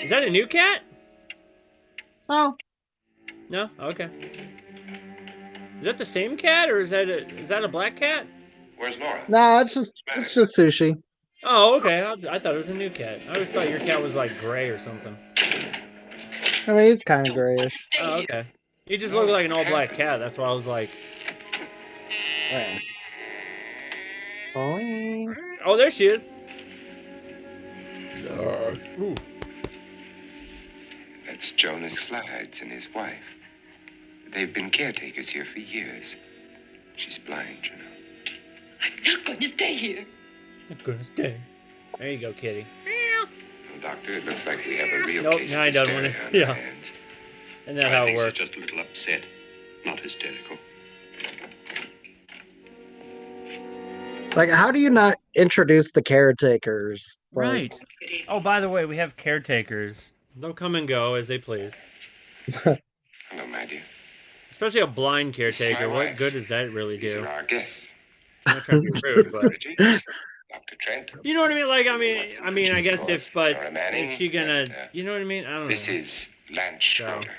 Is that a new cat? Oh. No? Okay. Is that the same cat, or is that a black cat? Where's Laura? No, it's just sushi. Oh, okay. I thought it was a new cat. I always thought your cat was like gray or something. I mean, he's kind of grayish. Oh, okay. He just looked like an all-black cat. That's why I was like... Right. Oh. Oh, there she is. Ooh. That's Jonas Slides and his wife. They've been caretakers here for years. She's blind, you know. I'm not going to stay here. I'm gonna stay. There you go, kitty. Well, Doctor, it looks like we have a real Nope, case no, of I don't want hysteria to. on Yeah. our hands. Isn't that how it She's works? just a little upset, not hysterical. Like, how do you not introduce the caretakers? Like, Right. Oh, by the way, we have caretakers. They'll come and go as they please. Hello, my dear. Especially a blind caretaker. my What wife. good does that really These do? are our guests. I'm not trying to be rude, but Bridget, Dr. Trent. you know what I mean. Like, I mean, I guess if, but Nora Manning, is she gonna? and, You know what I mean? I don't This know. is Lance Schroeder.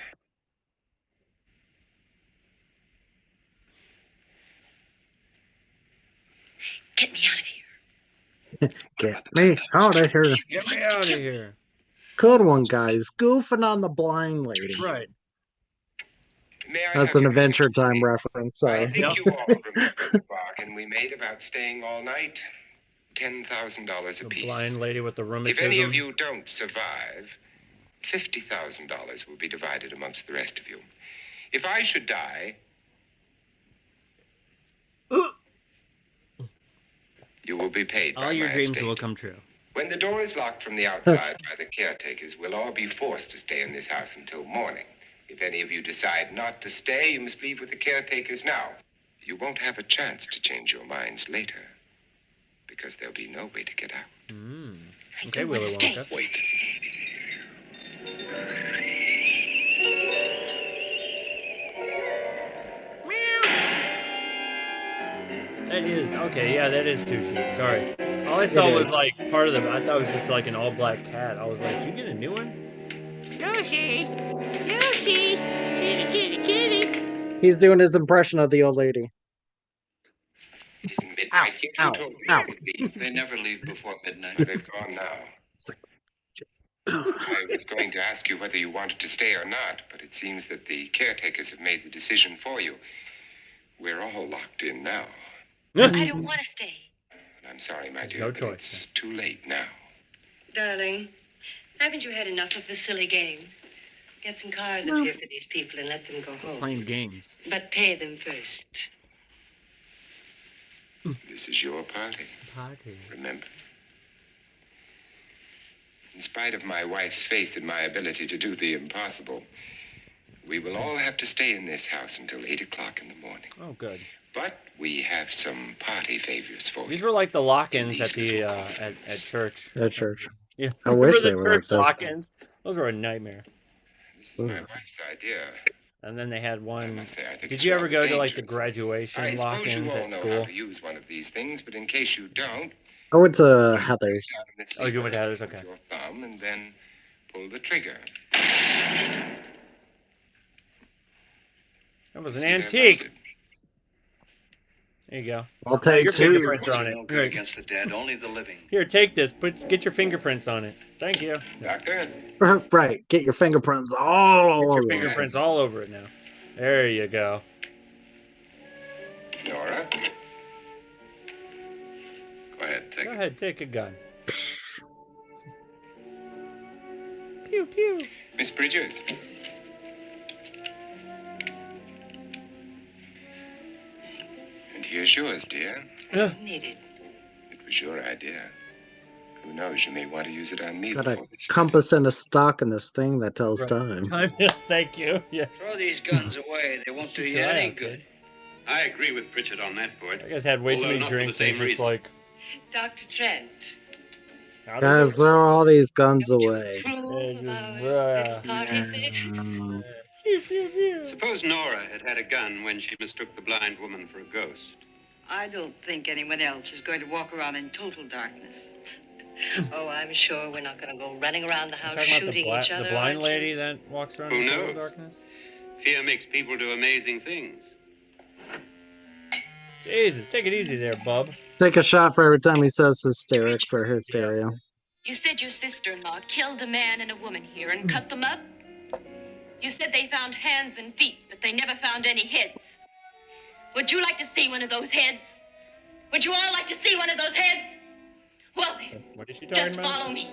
Get me out of here. get me out of here. Get me out of here. Good one, guys. Goofing on the blind lady. Right. May I That's have an your Adventure Time reference. I Sorry. think you all remember the bargain we made about staying all night. $10,000 The apiece. blind lady with the If rheumatism. any of you don't survive, $50,000 will be divided amongst the rest of you. If I should die, you will be paid by All your my dreams estate. will come true. When the door is locked from the outside by the caretakers, we'll all be forced to stay in this house until morning. If any of you decide not to stay, you must leave with the caretakers now. You won't have a chance to change your minds later, because there'll be no way to get out. Okay, Willy Wonka. Wait. That is okay. Yeah, that is two sheets. Sorry. All I saw was like part of the. I thought it was just like an all-black cat. I was like, "Did you get a new one?" Sushi. Sushi. Kitty, kitty, kitty. He's doing his impression of the old lady. It isn't midnight yet. ow, You told me ow. they would leave. They never leave before midnight. They've gone now. I was going to ask you whether you wanted to stay or not, but it seems that the caretakers have made the decision for you. We're all locked in now. I don't want to stay. I'm sorry, my There's dear, no but choice. it's too late now. Darling, haven't you had enough of the silly game? Get some cars up here for these people and let them go home. Playing games. But pay them first. This is your party, Party. remember? In spite of my wife's faith in my ability to do the impossible, we will all have to stay in this house until 8 o'clock in the morning. Oh, good. But we have some party favors for These you. were like the lock-ins at the at church. At church. Yeah. I wish Remember they the were like Turks this. lock-ins? Those were a nightmare. This is my wife's idea. And then they had I one. must say, I think Did it's you ever rather go to like the dangerous. graduation I suppose you lock-ins all at know how school? to use one of these things, but in case you don't, I went to place Heather's. down in this Oh, you went to lever Heather's, with okay. your thumb and then pull the trigger. That was You an see, they're antique. mounted. There you go. I'll Oh, take your two. fingerprints on it. No good Here, against the dead, only the living. here, take this. Get your fingerprints on it. Thank you. Doctor, Right. Get your fingerprints all Get your over it. fingerprints all over it now. There you go. Nora. Go ahead, take Go it. ahead, take a gun. Pew pew. Miss Bridges. And here's yours, dear. Needed. It was your idea. Who knows, you may want to use it on me. Got a before we spend compass and a stock in this thing that tells Right. time. Yes, thank you. Yeah. Throw these guns away. They won't do Shoot you your eye any out, good. kid. I agree with Pritchard on that point. You guys had way too Although many not for the drinks. same And it's just reason. like, Dr. Trent. how Guys, does it- throw all these guns away. It's just, Um, Pew pew pew. Suppose Nora had had a gun when she mistook the blind woman for a ghost. I don't think anyone else is going to walk around in total darkness. Oh, I'm sure we're not going to go running around the You house talking about shooting each other. the blind aren't you? lady that walks around Who in total knows? darkness? Fear makes people do amazing things. Jesus, take it easy there, bub. take a shot for every time he says hysterics or hysteria. You said your sister-in-law killed a man and a woman here and cut them up? You said they found hands and feet, but they never found any heads. Would you like to see one of those heads? Would you all like to see one of those heads? Well then, What is she talking just about? follow me.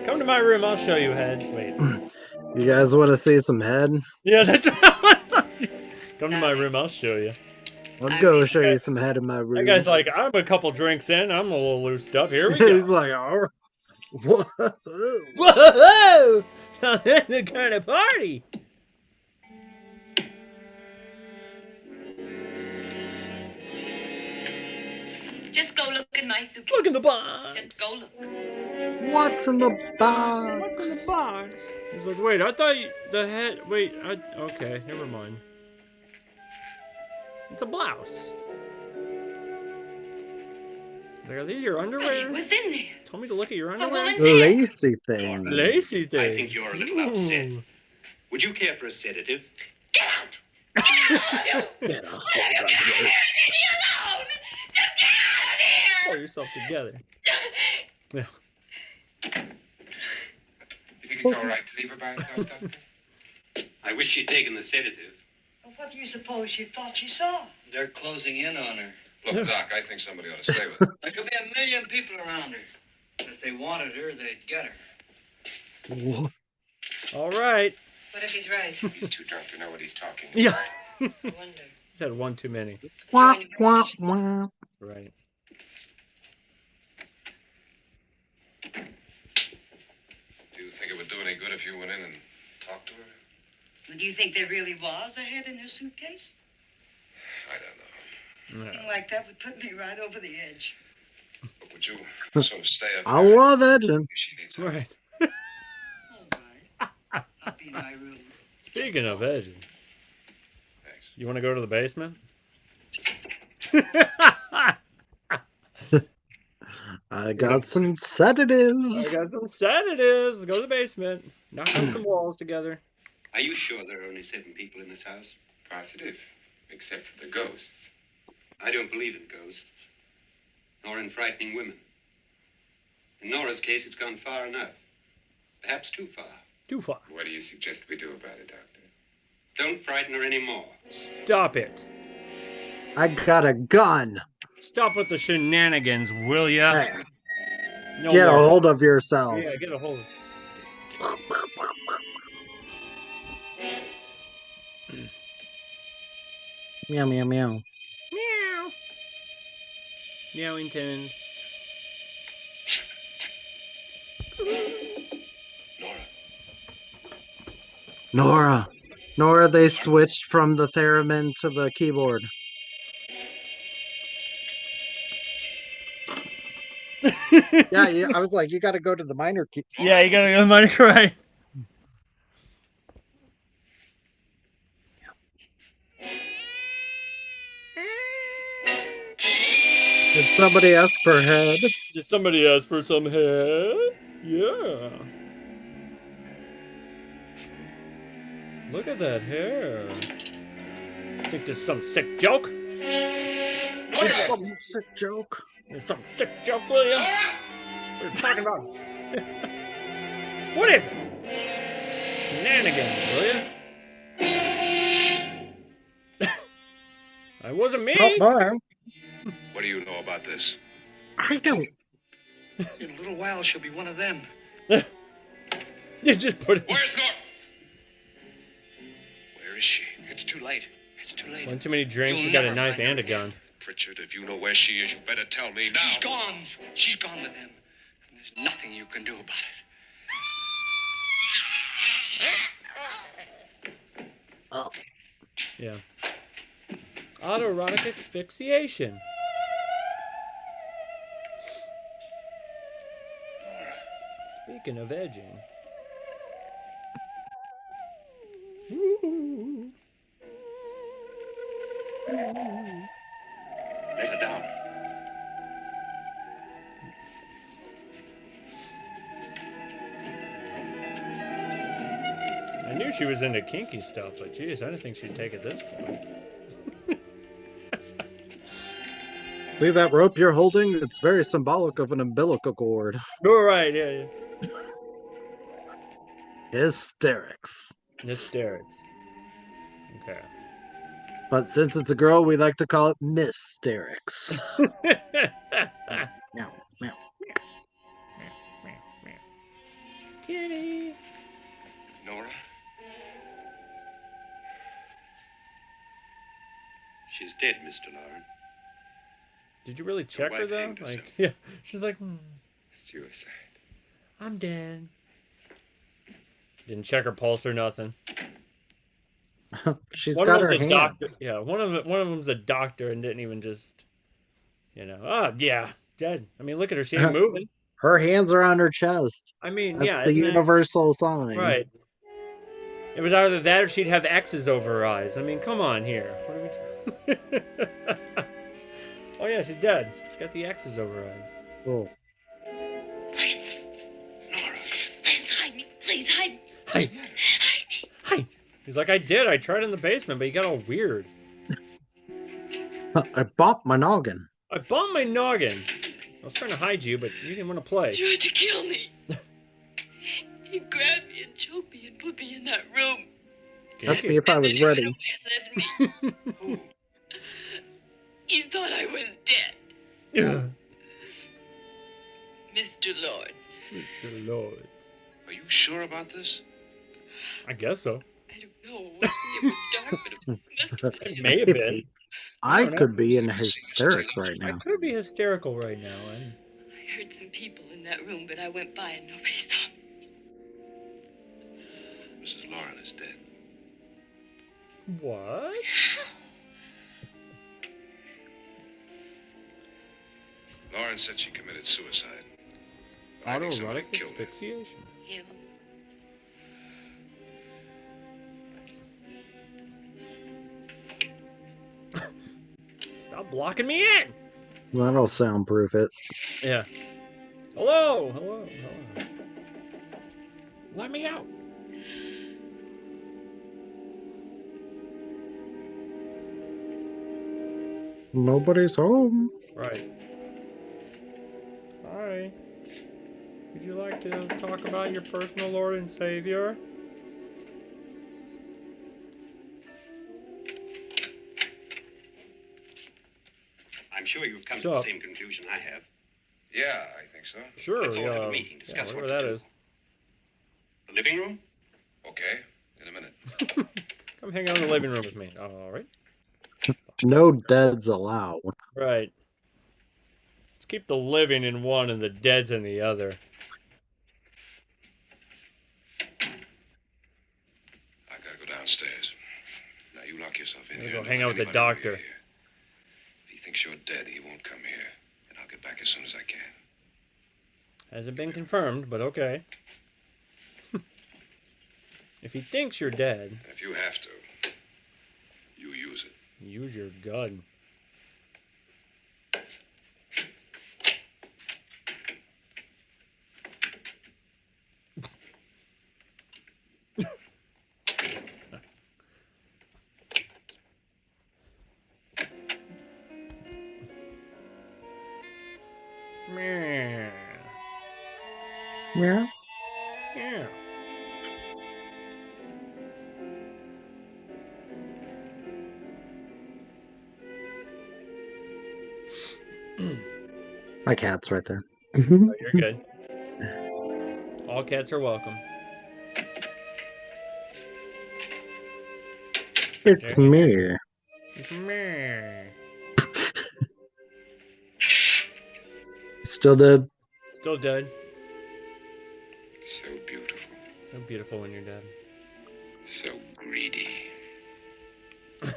Come to my room, I'll show you heads. Wait. You guys want to see some head? Yeah, that's what I was like. Come to my room, I'll show you. I'll go show you some head in my room. That guy's like, I'm a couple drinks in, I'm a little loosed up. Here we go. He's like, all right. Whoa. Whoa! I'm in the kind of party. Just go look in my suitcase. Look in the box. Just go look. What's in the box? What's in the box? He's like, wait, I thought the head. Wait, okay, never mind. It's a blouse. He's like, are these your What underwear? was in there? Told me to look at your A underwear. woman's head. Lacy thing. Lacy thing. I think you're a little upset. Would you care for a sedative? Get out! Get out! Get a hold of Leave me alone! Just get out of here! Pull yourself together. Yeah. You think it's all right to leave her by herself, Doctor? I wish she'd taken the sedative. Well, what do you suppose she thought she saw? They're closing in on her. Look, Doc, I think somebody ought to stay with her. There could be a million people around her. If they wanted her, they'd get her. All right. What if he's right? He's too drunk to know what he's talking about. Yeah. I wonder. He's had one too many. Wah, wah, wah. Right. Do you think it would do any good if you went in and talked to her? Well, do you think there really was a head in her suitcase? I don't know. No. Something like that would put me right over the edge. But would you sort of stay up I there? love edging. She needs help. Right. All right. I'll be in my room. Speaking of edging, Thanks. you want to go to the basement? I got some I sedatives. got some sedatives. Let's go to the basement. Knock on some walls together. Are you sure there are only 7 people in this house? Positive. Except for the ghosts. I don't believe in ghosts, nor in frightening women. In Nora's case, it's gone far enough. Perhaps too far. Too far. What do you suggest we do about it, Doctor? Don't frighten her anymore. Stop it. I got a gun. Stop with the shenanigans, will ya? Hey, No get a more. hold of yourself. Yeah, get a hold. Meow, meow, meow. Meow. Meowingtons. Nora. Nora. Nora, they switched from the theremin to the keyboard. Yeah, I was like, you got to go to the minor keys. Yeah, you gotta go to the minor, right? Did somebody ask for head? Did somebody ask for some head? Yeah. Look at that hair. Think this is some sick joke? What is It's this? some sick joke. There's some sick joke, will you? We're talking about. What is this? Shenanigans, will you? That wasn't me. Not mine. What do you know about this? I don't. In a little while, she'll be one of them. You just put it. Where's Norton? Where is she? It's too late. It's too late. One too many drinks. You'll You got a never knife find her and a again. gun. Pritchard, if you know where she is, you better tell me now. She's gone. She's gone with them. And there's nothing you can do about it. Oh. Yeah. Autoerotic asphyxiation. Speaking of edging. Ooh. Lay her down. I knew she was into kinky stuff, but geez, I didn't think she'd take it this far. See that rope you're holding? It's very symbolic of an umbilical cord. All right, yeah. Hysterics. Hysterics. Okay. But since it's a girl, we like to call it Mysterics. Meow, meow. Kitty. Nora? She's dead, Mr. Lauren. Did you really check her wife though? hanged herself. Like, yeah, she's like, Suicide. I'm dead. Didn't check her pulse or nothing. She's One got of her them's a hands. doctor. Yeah, one of them's a doctor and didn't even just, oh yeah, dead. I mean, look at her; she ain't moving. Her hands are on her chest. I mean, That's yeah, the isn't that- universal sign. right. It was either that or she'd have X's over her eyes. I mean, come on here. What are we Oh yeah, she's dead. She's got the X's over her eyes. Oh. Hide me, please, hide. Hi. Hi. He's like, I did. I tried in the basement, but you got all weird. I bumped my noggin. I bumped my noggin. I was trying to hide you, but you didn't want to play. He tried to kill me. He grabbed me and choked me and put me in that room. Ask me if I was ready. And left me. He thought I was dead. Mr. Lord. Mr. Lord. Are you sure about this? I guess so. I don't know. It was dark, but it must have been. It may have been. I don't know. could be in hysterics right I now. could be hysterical right now. I heard some people in that room, but I went by and nobody saw me. Mrs. Lauren is dead. What? Lauren said she committed suicide. I think somebody Autoerotic killed her. asphyxiation. Him. Stop blocking me in. That'll soundproof it. Yeah. Hello. Hello. Hello. Let me out. Nobody's home. Right. Hi. Would you like to talk about your personal Lord and Savior? I'm sure you've come to Sup? the same conclusion I have. Yeah, I think so. Sure. Let's all have a Yeah. meeting, discuss Yeah, what whatever to that do. is. The living room? Okay, in a minute. Come hang out in the living room with me. All right. No deads allowed. Right. Let's keep the living in one and the dead's in the other. I gotta go downstairs. Now you lock yourself in Gotta here. go and hang don't out let with the anybody doctor. over here. If he thinks you're dead, he won't come here. And I'll get back as soon as I can. Hasn't been confirmed, but okay. If he thinks you're dead, If you have to, you use it. use your gun. Meh. Yeah. Yeah. My cat's right there. Oh, you're good. All cats are welcome. It's me. Meh. Still dead. Still dead. So beautiful. So beautiful when you're dead. So greedy.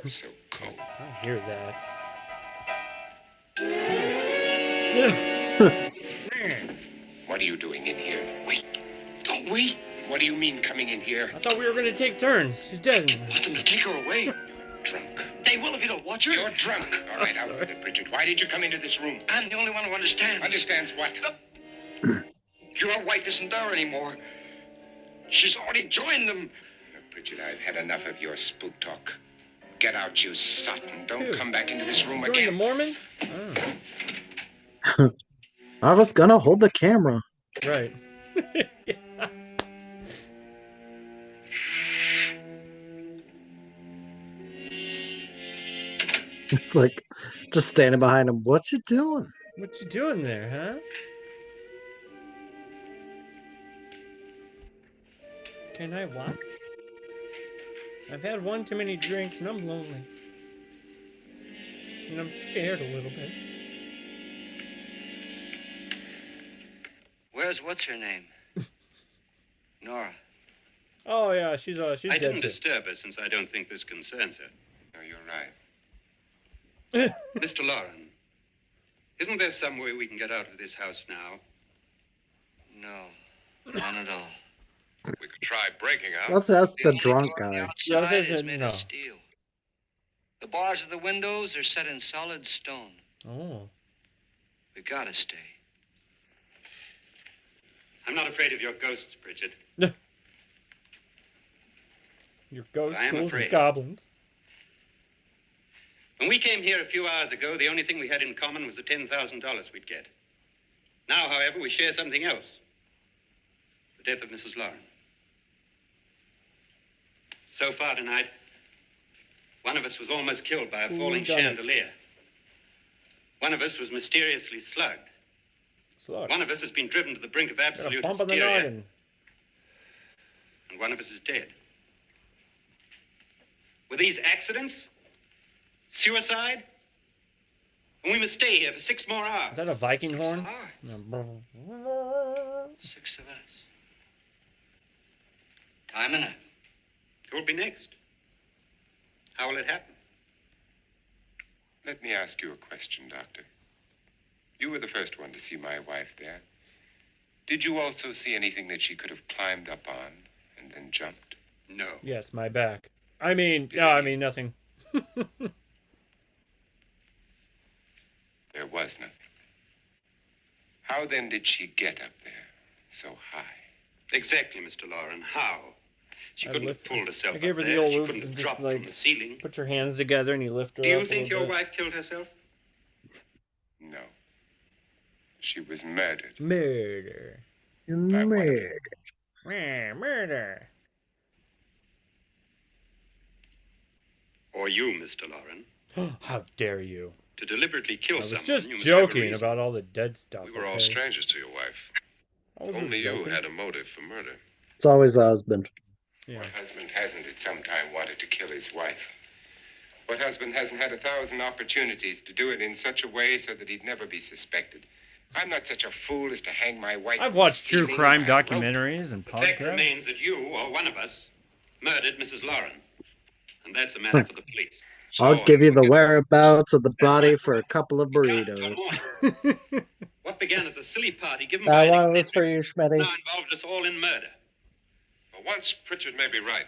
So cold. I hear that. What are you doing in here? Wait. Don't wait. What do you mean coming in here? I thought we were going to take turns. She's dead. Want them to take her away? Drunk. They will if you don't watch her. You're drunk. All right, out with it, Bridget. Why did you come into this room? I'm the only one who understands. Understands what? Your wife isn't there anymore. She's already joined them. Bridget, I've had enough of your spook talk. Get out, you sot, and don't Dude, come back into this room Join the again. Mormons? Oh. I was gonna hold the camera. Right. It's like just standing behind him. What you doing? What you doing there, huh? Can I watch? I've had one too many drinks and I'm lonely. And I'm scared a little bit. Where's what's her name? Nora. Oh yeah, she's I dead didn't too. disturb her since I don't think this concerns her. No, you're right. Mr. Lauren, isn't there some way we can get out of this house now? No, none at all. We could try breaking out. Let's ask the only drunk door on the guy. outside Yes, is made no. of steel. The bars of the windows are set in solid stone. Oh. We gotta stay. I'm not afraid of your ghosts, Bridget. Your ghosts, I am ghouls, and afraid. goblins. When we came here a few hours ago, the only thing we had in common was the $10,000 we'd get. Now, however, we share something else. The death of Mrs. Lauren. So far tonight, one of us was almost killed by a falling done it? chandelier. One of us was mysteriously slugged. Slug. One of us has been driven to the brink of Got a absolute bump on the hysteria. noggin. And one of us is dead. Were these accidents? Suicide? And we must stay here for 6 more hours. Is that a Viking horn? Hours. No. 6 of us. Time enough. Who will be next? How will it happen? Let me ask you a question, Doctor. You were the first one to see my wife there. Did you also see anything that she could have climbed up on and then jumped? No. Yes, my back. I mean, nothing. There was nothing. How then did she get up there so high? Exactly, Mr. Lauren. How? She I couldn't have lift- pulled herself I gave up her the there. old She loop couldn't and have just, dropped like, from the ceiling. Put your hands together and you lift her Do up you a think little your bit. wife killed herself? No. She was murdered. Murder. Murder. Murder. Or you, Mr. Lauren? How dare you? To deliberately kill I was someone, just you must have a joking reason. about all the dead stuff. We were all okay? strangers to your wife. I was Only just you joking. had a motive for murder. It's always the husband. Yeah. What husband hasn't at some time wanted to kill his wife? What husband hasn't had 1,000 opportunities to do it in such a way so that he'd never be suspected? I'm not such a fool as to hang my wife. I've from watched the true ceiling crime by a rope. documentaries and The fact podcasts. remains that you, or one of us, murdered Mrs. Lauren. And that's a matter for the police. I'll So, give you the forget- whereabouts of the body right. for a couple of You got it. burritos. Come on. What began as a silly party given That by an one was for you, Schmitty. now involved us all in murder. For once, Pritchard may be right.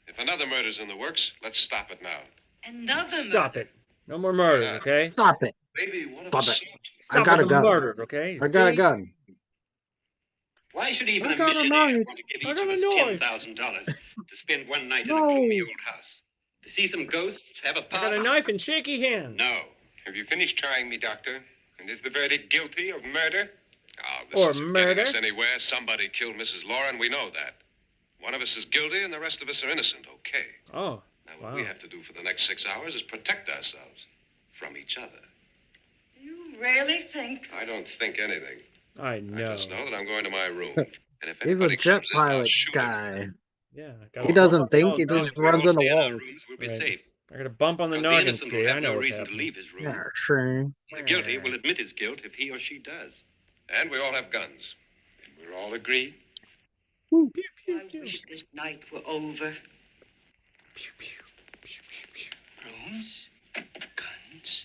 If another murder's in the works, let's stop it now. Another Stop it. No more murders, okay? Stop it. Maybe one Stop of us. it. Stop I got a with the gun. murders, okay? I got a See? gun. Why should even I a got a millionaire knife. want to give I each got of a us knife. $10,000 to spend one night in a No. gloomy old house? To see some ghosts, have a I got party? a knife and shaky hand. No. Have you finished trying me, Doctor? And is the verdict guilty of murder? Oh, this Or isn't murder. getting us anywhere. Somebody killed Mrs. Laura, and we know that. One of us is guilty, and the rest of us are innocent, okay? Oh, Now, what wow. we have to do for the next 6 hours is protect ourselves from each other. You really think? I don't think anything. I I know. just know that I'm going to my room. And if He's a anybody jet comes in, I'll pilot shoot him. guy. Yeah. He doesn't think, he no, just runs into Stay in our walls. rooms, we'll be Right. safe. I got a bump on the Because the noggin, innocent see? will I have know no what's reason to happening. leave his room. Yeah, sure. The guilty will admit his guilt if he or she does. And we all have guns. And we're all agreed? I wish this night were over. Pew, pew, pew, pew, pew. Rooms? Guns?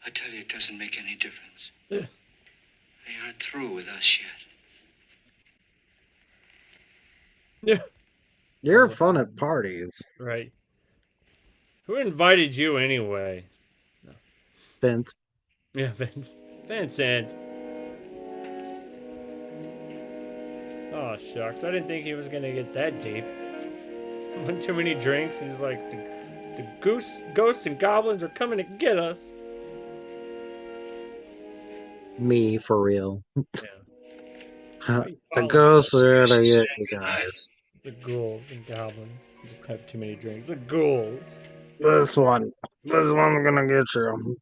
I tell you, it doesn't make any difference. Ugh. They aren't through with us Yeah. yet. You're fun at parties, Right. Who invited you anyway? Vince. Yeah, Vincent. Oh, shucks. I didn't think he was going to get that deep. One too many drinks. He's like, the ghosts and goblins are coming to get us. Me, for real. Yeah. The ghosts are gonna get you guys. The ghouls and goblins. Just have too many drinks. The ghouls. This one's gonna get you.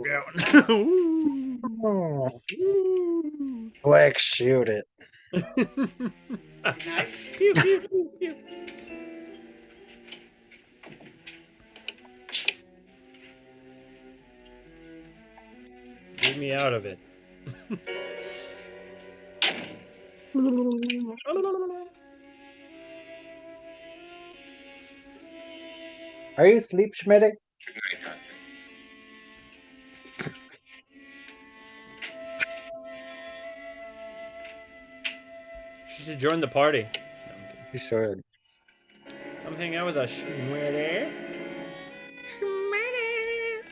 Yeah. Ooh. Oh, Ooh. quick, shoot it. Pew, pew, pew, pew. Get me out of it. Are you asleep, Schmitty? Good night, Doctor. She should join the party. No, I'm kidding. You should. Come hang out with us, Schmitty. Schmitty.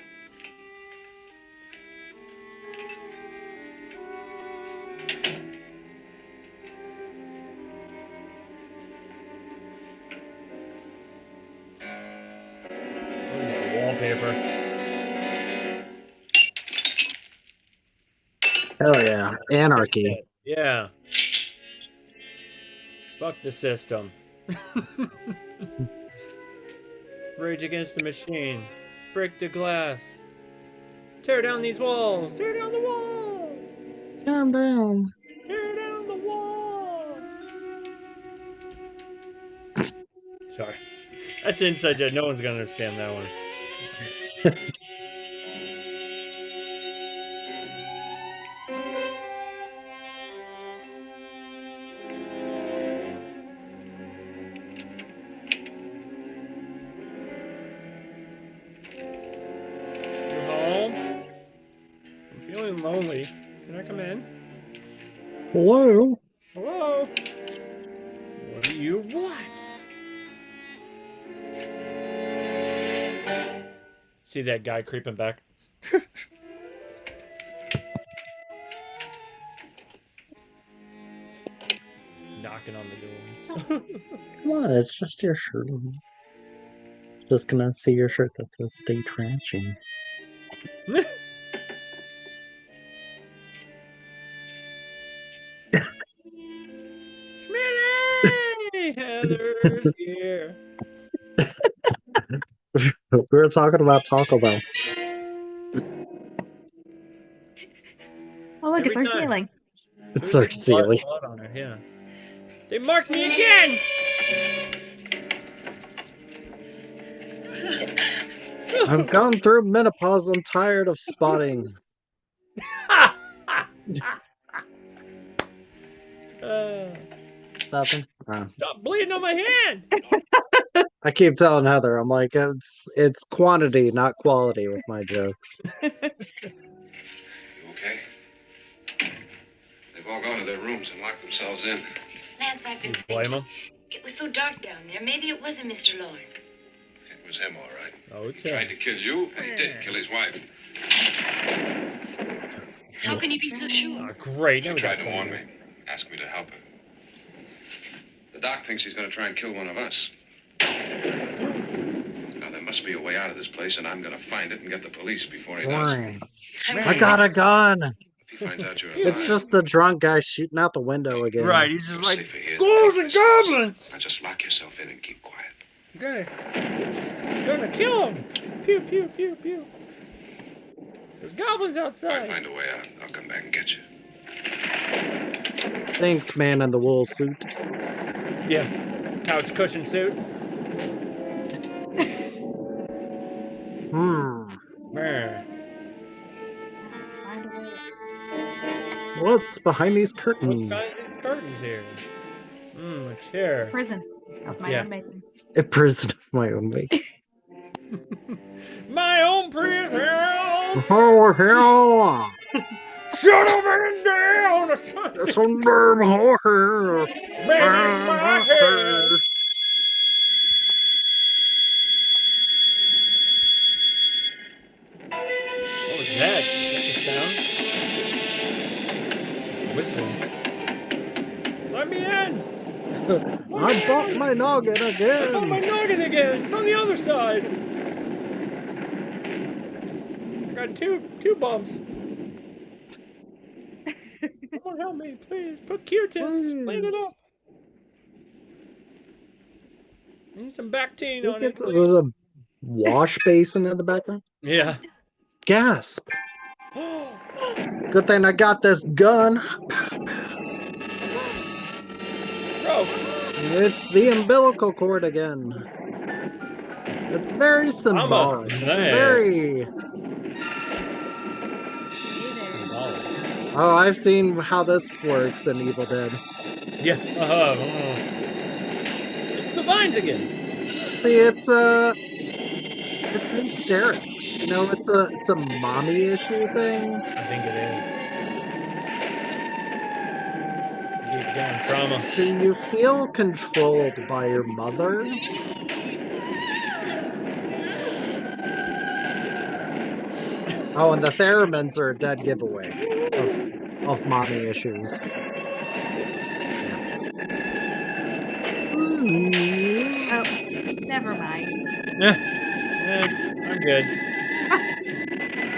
Look at the wallpaper. Hell yeah. Anarchy. Yeah. Fuck the system. Rage against the machine. Break the glass. Tear down these walls. Tear down the walls. Tear 'em down. Tear down the walls. Sorry. That's inside joke. No one's gonna understand that one. You home? I'm feeling lonely. Can I come in? Hello? Hello? What do you want? See that guy creeping back? Knocking on the door. Come on, it's just your shirt. Just gonna see your shirt that says stay trashy. Schmitty! Heather's here. We were talking about Taco Bell. Oh, look, it's Every our time. ceiling. It's our ceiling. Blood on her, yeah. They marked me again! I've gone through menopause. I'm tired of spotting. Nothing. Oh. Stop bleeding on my hand! I keep telling Heather, I'm like, it's quantity, not quality with my jokes. You okay? all gone to their rooms and locked themselves in. Lance, I've been Blame thinking. him? It was so dark down there. Maybe it wasn't Mr. Lorne. It was him, all right. Oh, it's He tried to him. kill you, and he did kill his wife. How can you be so sure? Oh, great. She Now we tried got to warn thunder. me, asked me to help her. The doc thinks he's going to try and kill one of us. Now, there must be a way out of this place, and I'm going to find it and get the police before he does. I got a gun. If he finds out you're It's alive, just the drunk guy shooting out the window again. Right, he's just you're like, safer here. ghouls and goblins! Now just lock yourself in and keep quiet. Gonna kill him! Pew, pew, pew, pew. There's goblins If I outside. find a way out, I'll come back and get you. Thanks, man in the wool suit. Yeah. Couch cushion suit. Man. Find a way. What's behind these What's curtains? behind these curtains here? A chair. Prison of my Yeah. own making. A prison of my own making. My own prison! Oh, hell! Shut up and down! It's a damn horror. Banging my head! What was that? Is that the sound? Whistling. Let me in! I bumped my noggin I got my again. noggin again! It's on the other side! I got two bumps. Someone help me, please. Put Q-tips. Clean it up. I need some Bactine on it, please. There's a wash basin in the background. Yeah. Gasp. Good thing I got this gun. Ropes. It's the umbilical cord again. It's very symbolic. It's man. very... Oh, I've seen how this works in Evil Dead. Yeah. It's the vines again. See, it's hysterics. You know, it's a mommy issue thing. I think it is. Deep down trauma. Do you feel controlled by your mother? Oh, and the theremins are a dead giveaway of mommy issues. Oh, never mind. I'm good.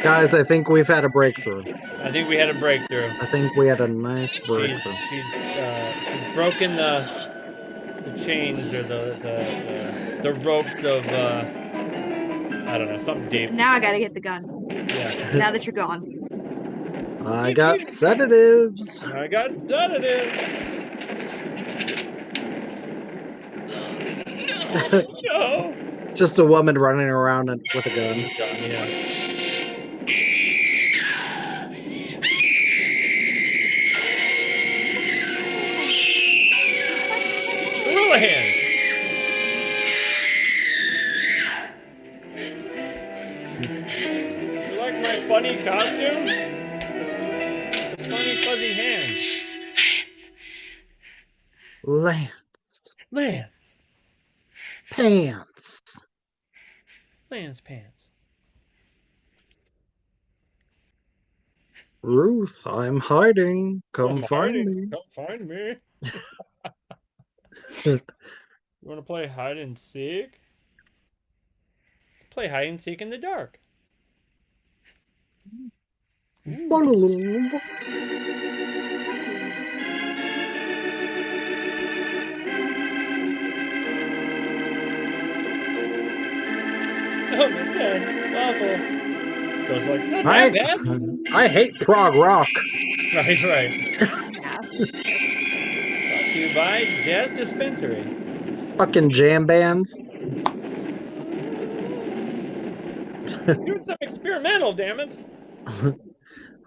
Guys, I think we've had a breakthrough. I think we had a breakthrough. I think we had a nice breakthrough. She's broken the chains or the ropes of I don't know, something deep. Now I gotta get the gun. Yeah. Now that you're gone. I got sedatives. I got sedatives. No. Just a woman running around with a gun. Yeah. Gorilla hands. Do you like my funny costume? It's a funny fuzzy hand. Lance. Lance. Pants. Lance pants. Ruth, I'm hiding. Come I'm find hiding. me. Come find me. You want to play hide and seek? Play hide and seek in the dark. Oh my god, it's awful. Goes like, it's not that bad. I hate prog rock. Right. Yeah. Brought to you by Jazz Dispensary. Fucking jam bands. Doing some experimental, damn it.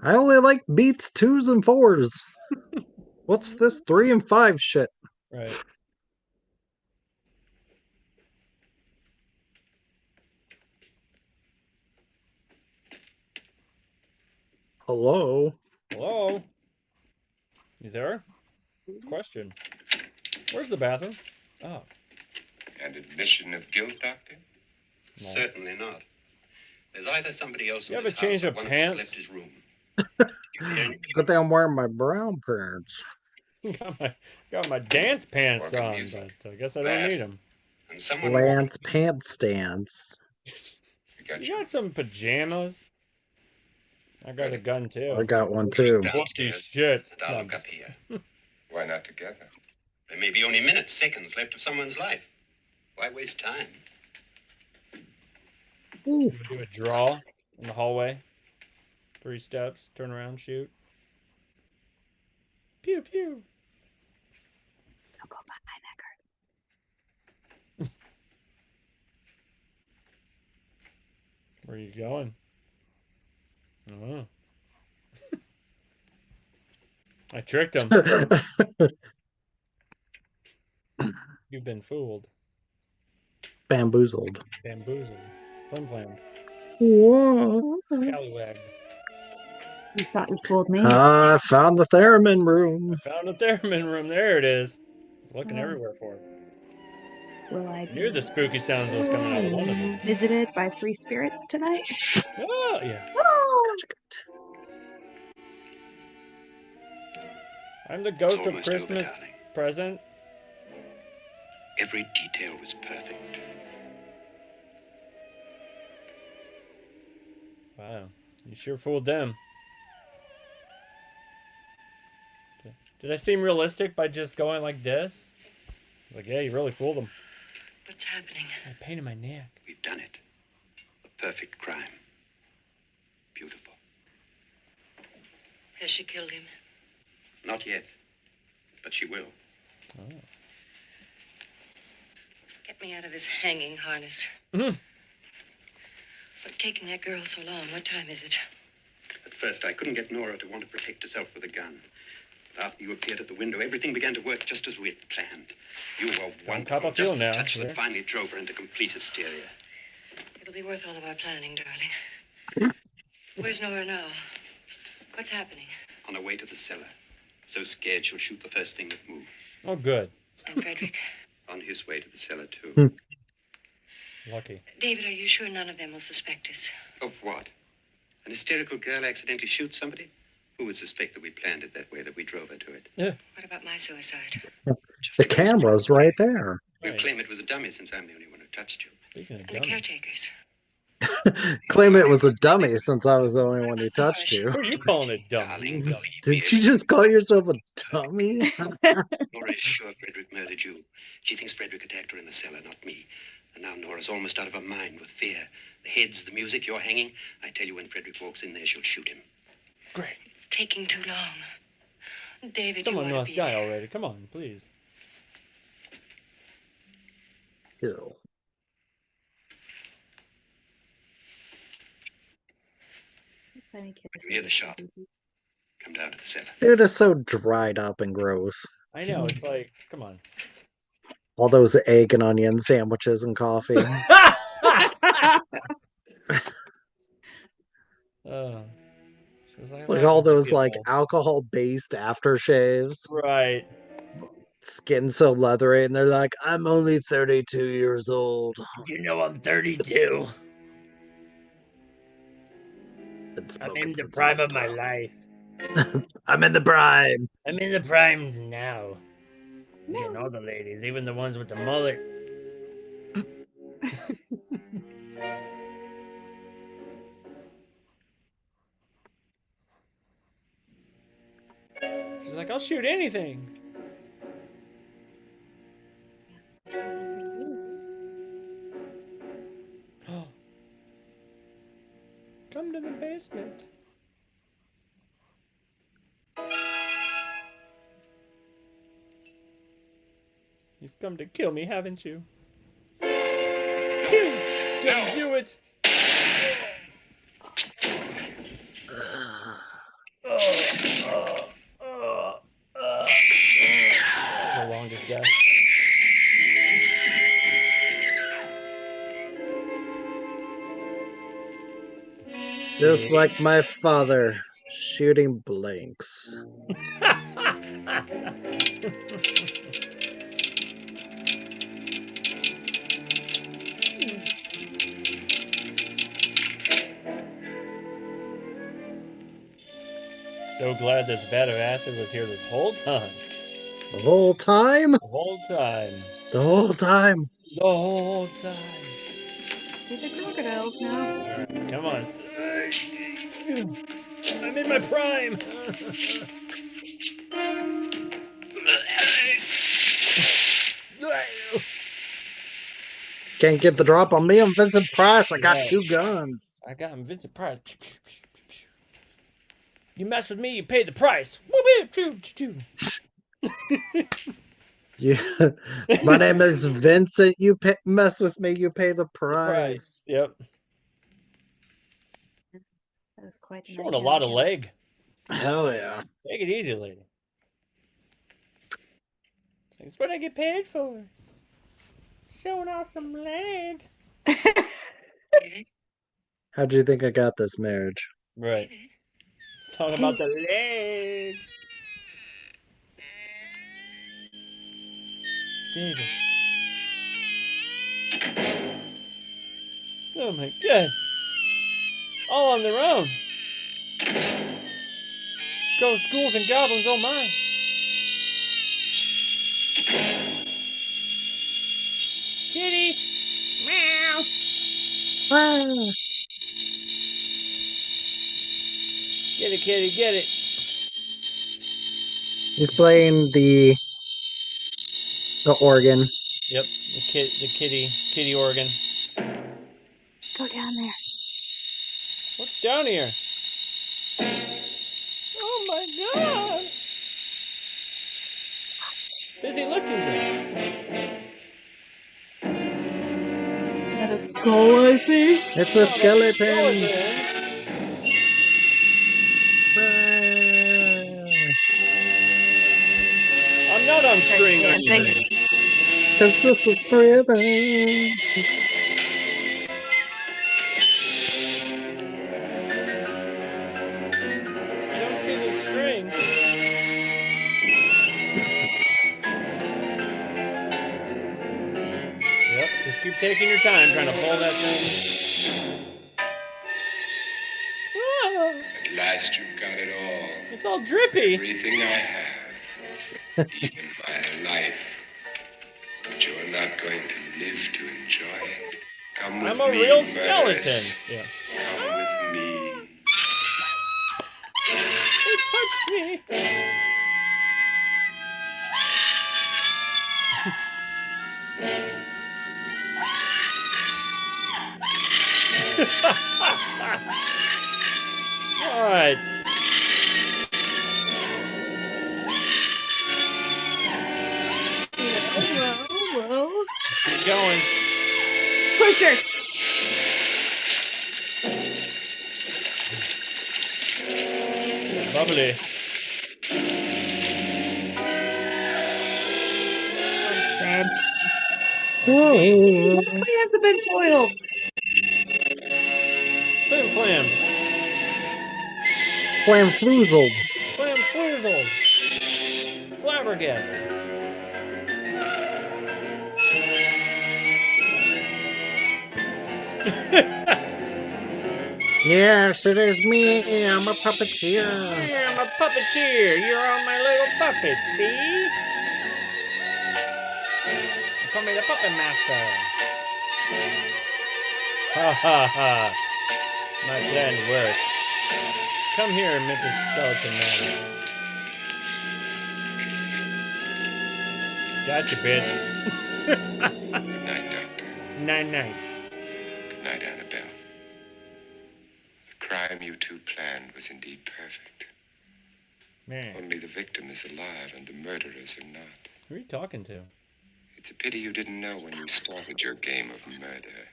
I only like beats 2s and 4s. What's this 3 and 5 shit? Right. Hello? Hello? You there? Question. Where's the bathroom? Oh. An admission of guilt, Doctor? No. Certainly not. There's either somebody else You in have a this change house or of one of us pants? left his room. Good thing I'm wearing my brown pants. got my dance pants Organ on, music. but I guess I don't need them. And someone Lance pants stance. You got some pajamas? I got a gun too. I got one too. Whoopty shit. And I'll No, look just- up here. Why not together? There may be only minutes, seconds left of someone's life. Why waste time? Ooh. Do a draw in the hallway. 3 steps, turn around, shoot. Pew pew. I'll go buy my necker. Where are you going? Oh. I tricked him. You've been fooled. Bamboozled. Bamboozled. Flim-flammed. Whoa. Scallywagged. You thought you fooled me. I found the theremin room. Found a theremin room. There it is. I was looking everywhere for it. Will I Knew the spooky sounds was coming out of one of them. visited by 3 spirits tonight? Oh, yeah. Oh! I'm the ghost of almost over, Christmas darling. present. Every detail was perfect. Wow. You sure fooled them. Did I seem realistic by just going like this? Like, yeah, you really fooled them. What's happening? I painted my neck. We've done it. A perfect crime. Beautiful. Has she killed him? Not yet. But she will. Oh. Get me out of this hanging harness. Mhm. What's taking that girl so long? What time is it? At first, I couldn't get Nora to want to protect herself with a gun. But after you appeared at the window, everything began to work just as we had planned. You were cop wonderful. a feel Just the now, touch yeah. that finally drove her into complete hysteria. It'll be worth all of our planning, darling. Where's Nora now? What's happening? On her way to the cellar. So scared she'll shoot the first thing that moves. Oh, good. And Frederick? On his way to the cellar, too. Lucky. David, are you sure none of them will suspect us? Of what? An hysterical girl accidentally shoots somebody? Who would suspect that we planned it that way, that we drove her to it? What about my suicide? The camera's right there. You Right. claim it was a dummy since I'm the only one who touched you. Speaking of And the dummy. caretakers? Claim it was a dummy since I was the only one who touched you. Who are you calling a dummy? Darling, believe me, Did you just call yourself a dummy? Nora is sure Frederick murdered you. She thinks Frederick attacked her in the cellar, not me. And now Nora's almost out of her mind with fear. The heads, the music, you're hanging. I tell you, when Frederick walks in there, she'll shoot him. Great. It's taking too long. David, Someone you ought must to be... die already. Come on, please. Ew. Near the shop. Come down to the cellar. It is so dried up and gross. I know, it's like, come on. All those egg and onion sandwiches and coffee. She's like, Like all those like alcohol-based aftershaves. Right. Skin so leathery, and they're like, I'm only 32 years old. You know I'm 32. Been I'm smoking in the since I prime was of my 12. life. I'm in the prime. I'm in the prime now. I'm getting all the ladies, even the ones with the mullet. She's like, I'll shoot anything. Come to the basement. You've come to kill me, haven't you? Pew! Don't do it! The longest death. Just like my father, shooting blanks. So glad this vat of acid was here this whole time. The whole time? The whole time. The whole time. The whole time. Be the crocodiles now. Alright, come on. I'm in my prime. Can't get the drop on me. I'm Vincent Price. I got Right. 2 guns. I got him, Vincent Price. You mess with me, you pay the price. Yeah. My name is Vincent. You mess with me, you pay the price. Yep. That was quite Showing a lot of leg. Hell yeah. Take it easy, lady. That's what I get paid for. Showing off some leg. How do you think I got this marriage? Right. Talking about the leg. David. Oh my god. All on their own. Ghosts, ghouls, and goblins, oh my. Kitty. Meow. Get it, kitty, get it. He's playing the organ. Yep, the kitty organ. Go down there. What's down here? Oh my god! Busy lifting drinks. Is that a skull I see? It's a skeleton. I'm not on string. Because this is rhythm. I don't see the string. Yep, just keep taking your time trying to pull that thing. Ah, At last you've got it all. it's all drippy. Everything I have. Even my life. But you're not going to live to enjoy it. Come with I'm a me, real murderess. skeleton. Yeah. Come with me. It touched me. All right. Whoa. Keep going. Push her. Bubbly. That's bad. Whoa. The plans have been foiled. Flim flam. Flam floozled. Flam floozled. Flabbergasted. Yes, it is me. I'm a puppeteer. I'm a puppeteer. You're all my little puppets, see? They call me the puppet master. Ha ha ha. My plan worked. Come here, Mr. Skeleton Man. Gotcha, bitch. Good night, Doctor. Night-night. Good night, Annabelle. The crime you two planned was indeed perfect. Man, Only the victim is alive and the murderers are not. who are you talking to? It's a pity you didn't know when you started your game of murder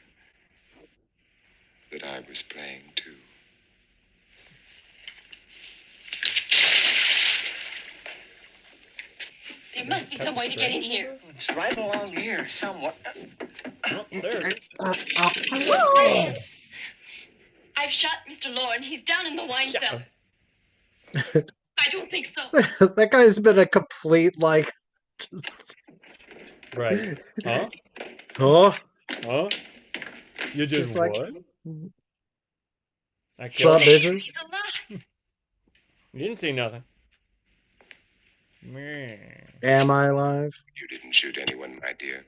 that I was playing too. There must be some way to get in here. It's right along here somewhere. Oh, there. Hello? I've shot Mr. Loren. He's down in the wine cellar. I don't think so. That guy's been a complete, like, just... Right. Huh? Huh? Huh? You did Just like... what? I What's killed up, him. bitches? He's alive. You didn't see nothing. Meh. Am I alive? You didn't shoot anyone, my dear.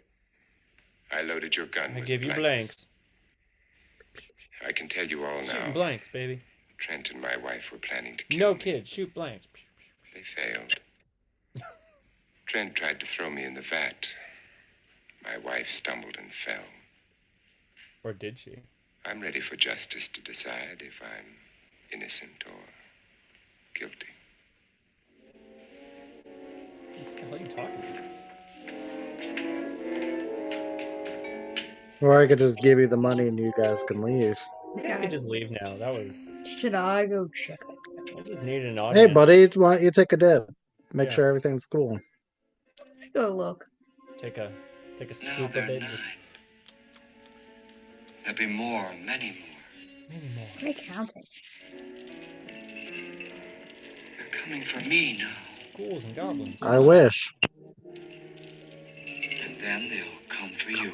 I loaded your gun I with give you blanks. I can tell you all Shooting now. blanks, baby. Trent and my wife were planning to kill No me. kids, shoot blanks. They failed. Trent tried to throw me in the vat. My wife stumbled and fell. Or did she? I'm ready for justice to decide if I'm innocent or guilty. What the hell are you talking about? Or I could just give you the money and you guys can leave. You guys could just leave now. That was... Should I go check it? I just needed an Hey, audience. buddy, why don't you take a dip? Make Yeah. sure everything's cool. Go look. Take a Now scoop there of are it. 9. Just... There'll be more, many more. Many more. Am I counting? They're coming for me now. Ghouls and goblins. I wish. And then they'll come for you.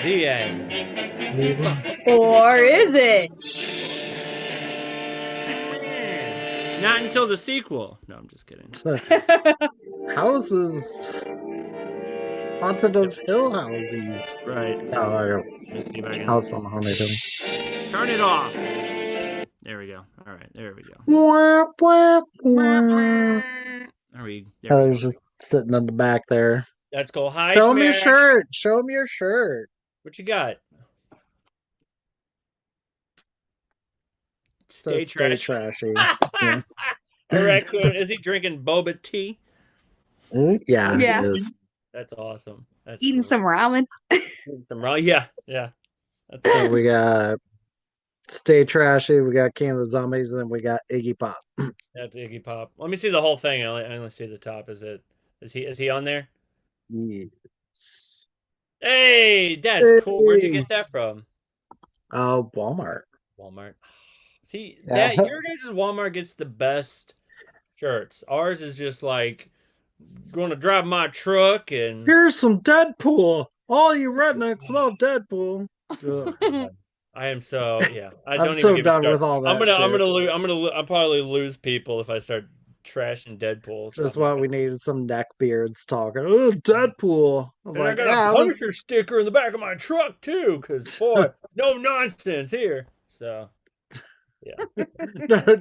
The end. Or is it? Not until the sequel. No, I'm just kidding. Houses. Haunted of Hill Houses. Right. No, I don't. Let's see if I can House on Haunted Hill. turn it off. There we go. All right, there we go. Wah, wah, wah. There we I go. was just sitting in the back there. That's cool. Hi, Show him your Schmitty. shirt. Show him your shirt. What you got? Stay trashy. Yeah. A raccoon. Is he drinking boba tea? Yeah, Yeah. it is. That's awesome. That's Eating cool. some ramen. Eating some raw. Yeah, yeah. That's So we got Stay Trashy, we got King of the Zombies, and then we got Iggy Pop. That's Iggy Pop. Let me see the whole thing. I only see the top. Is he on there? Yes. Hey, that's cool. Where'd you get that from? Oh, Walmart. Walmart. See, Yeah. that your guys' Walmart gets the best shirts. Ours is just like going to drive my truck and Here's some Deadpool. All you rednecks love Deadpool. Ugh. I am so yeah. I I'm don't even so give a done shit. with all that I'm shit. I'll probably lose people if I start trashing Deadpool. Just what we needed, some neckbeards talking. Oh, Deadpool. I'm And like, I got yeah, a I was... Punisher sticker in the back of my truck too, because boy, no nonsense here. So yeah.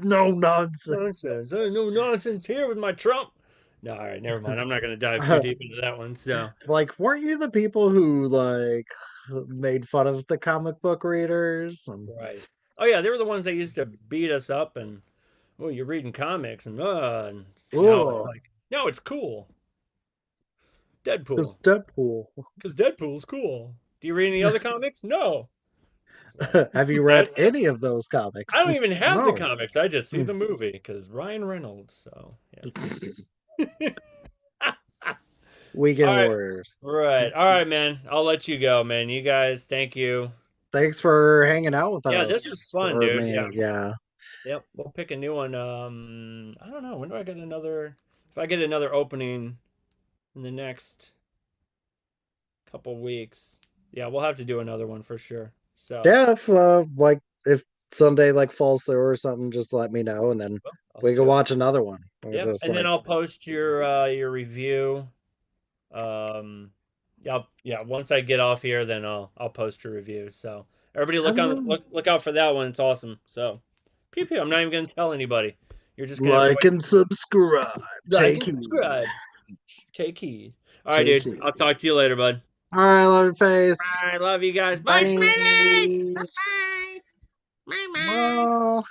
no nonsense. Nonsense. No nonsense here with my Trump. No, all right, never mind. I'm not going to dive too deep into that one. So, Like, weren't you the people who like made fun of the comic book readers? right. Oh yeah, they were the ones that used to beat us up and, oh, you're reading comics and now Ugh. no, it's cool. Deadpool. It's Deadpool. Because Deadpool's cool. Do you read any other comics? No. Have you read That's- any of those comics? I don't even have the No. comics. I just see the movie because Ryan Reynolds. So yeah. Weekend All right. Warriors. Right. All right, man. I'll let you go, man. You guys, thank you. Thanks for hanging out with us. Yeah, this is fun, Or dude. me, yeah. Yep. We'll pick a new one. I don't know. When do I get another? If I get another opening in the next couple weeks, yeah, we'll have to do another one for sure. So Yeah, if Sunday like falls through or something, just let me know, and then we can watch another one. Or Yep. just, And then like- I'll post your review. Yeah. Once I get off here, then I'll post your review. So everybody look out for that one. It's awesome. So pew pew. I'm not even gonna tell anybody. You're just gonna have to like wait. and subscribe. Like Take and heed. subscribe. Take heed. All right, Take dude. heed. I'll talk to you later, bud. All right, love your face. All right, love you guys. Bye, Schmitty. Bye. Bye. Bye. Bye.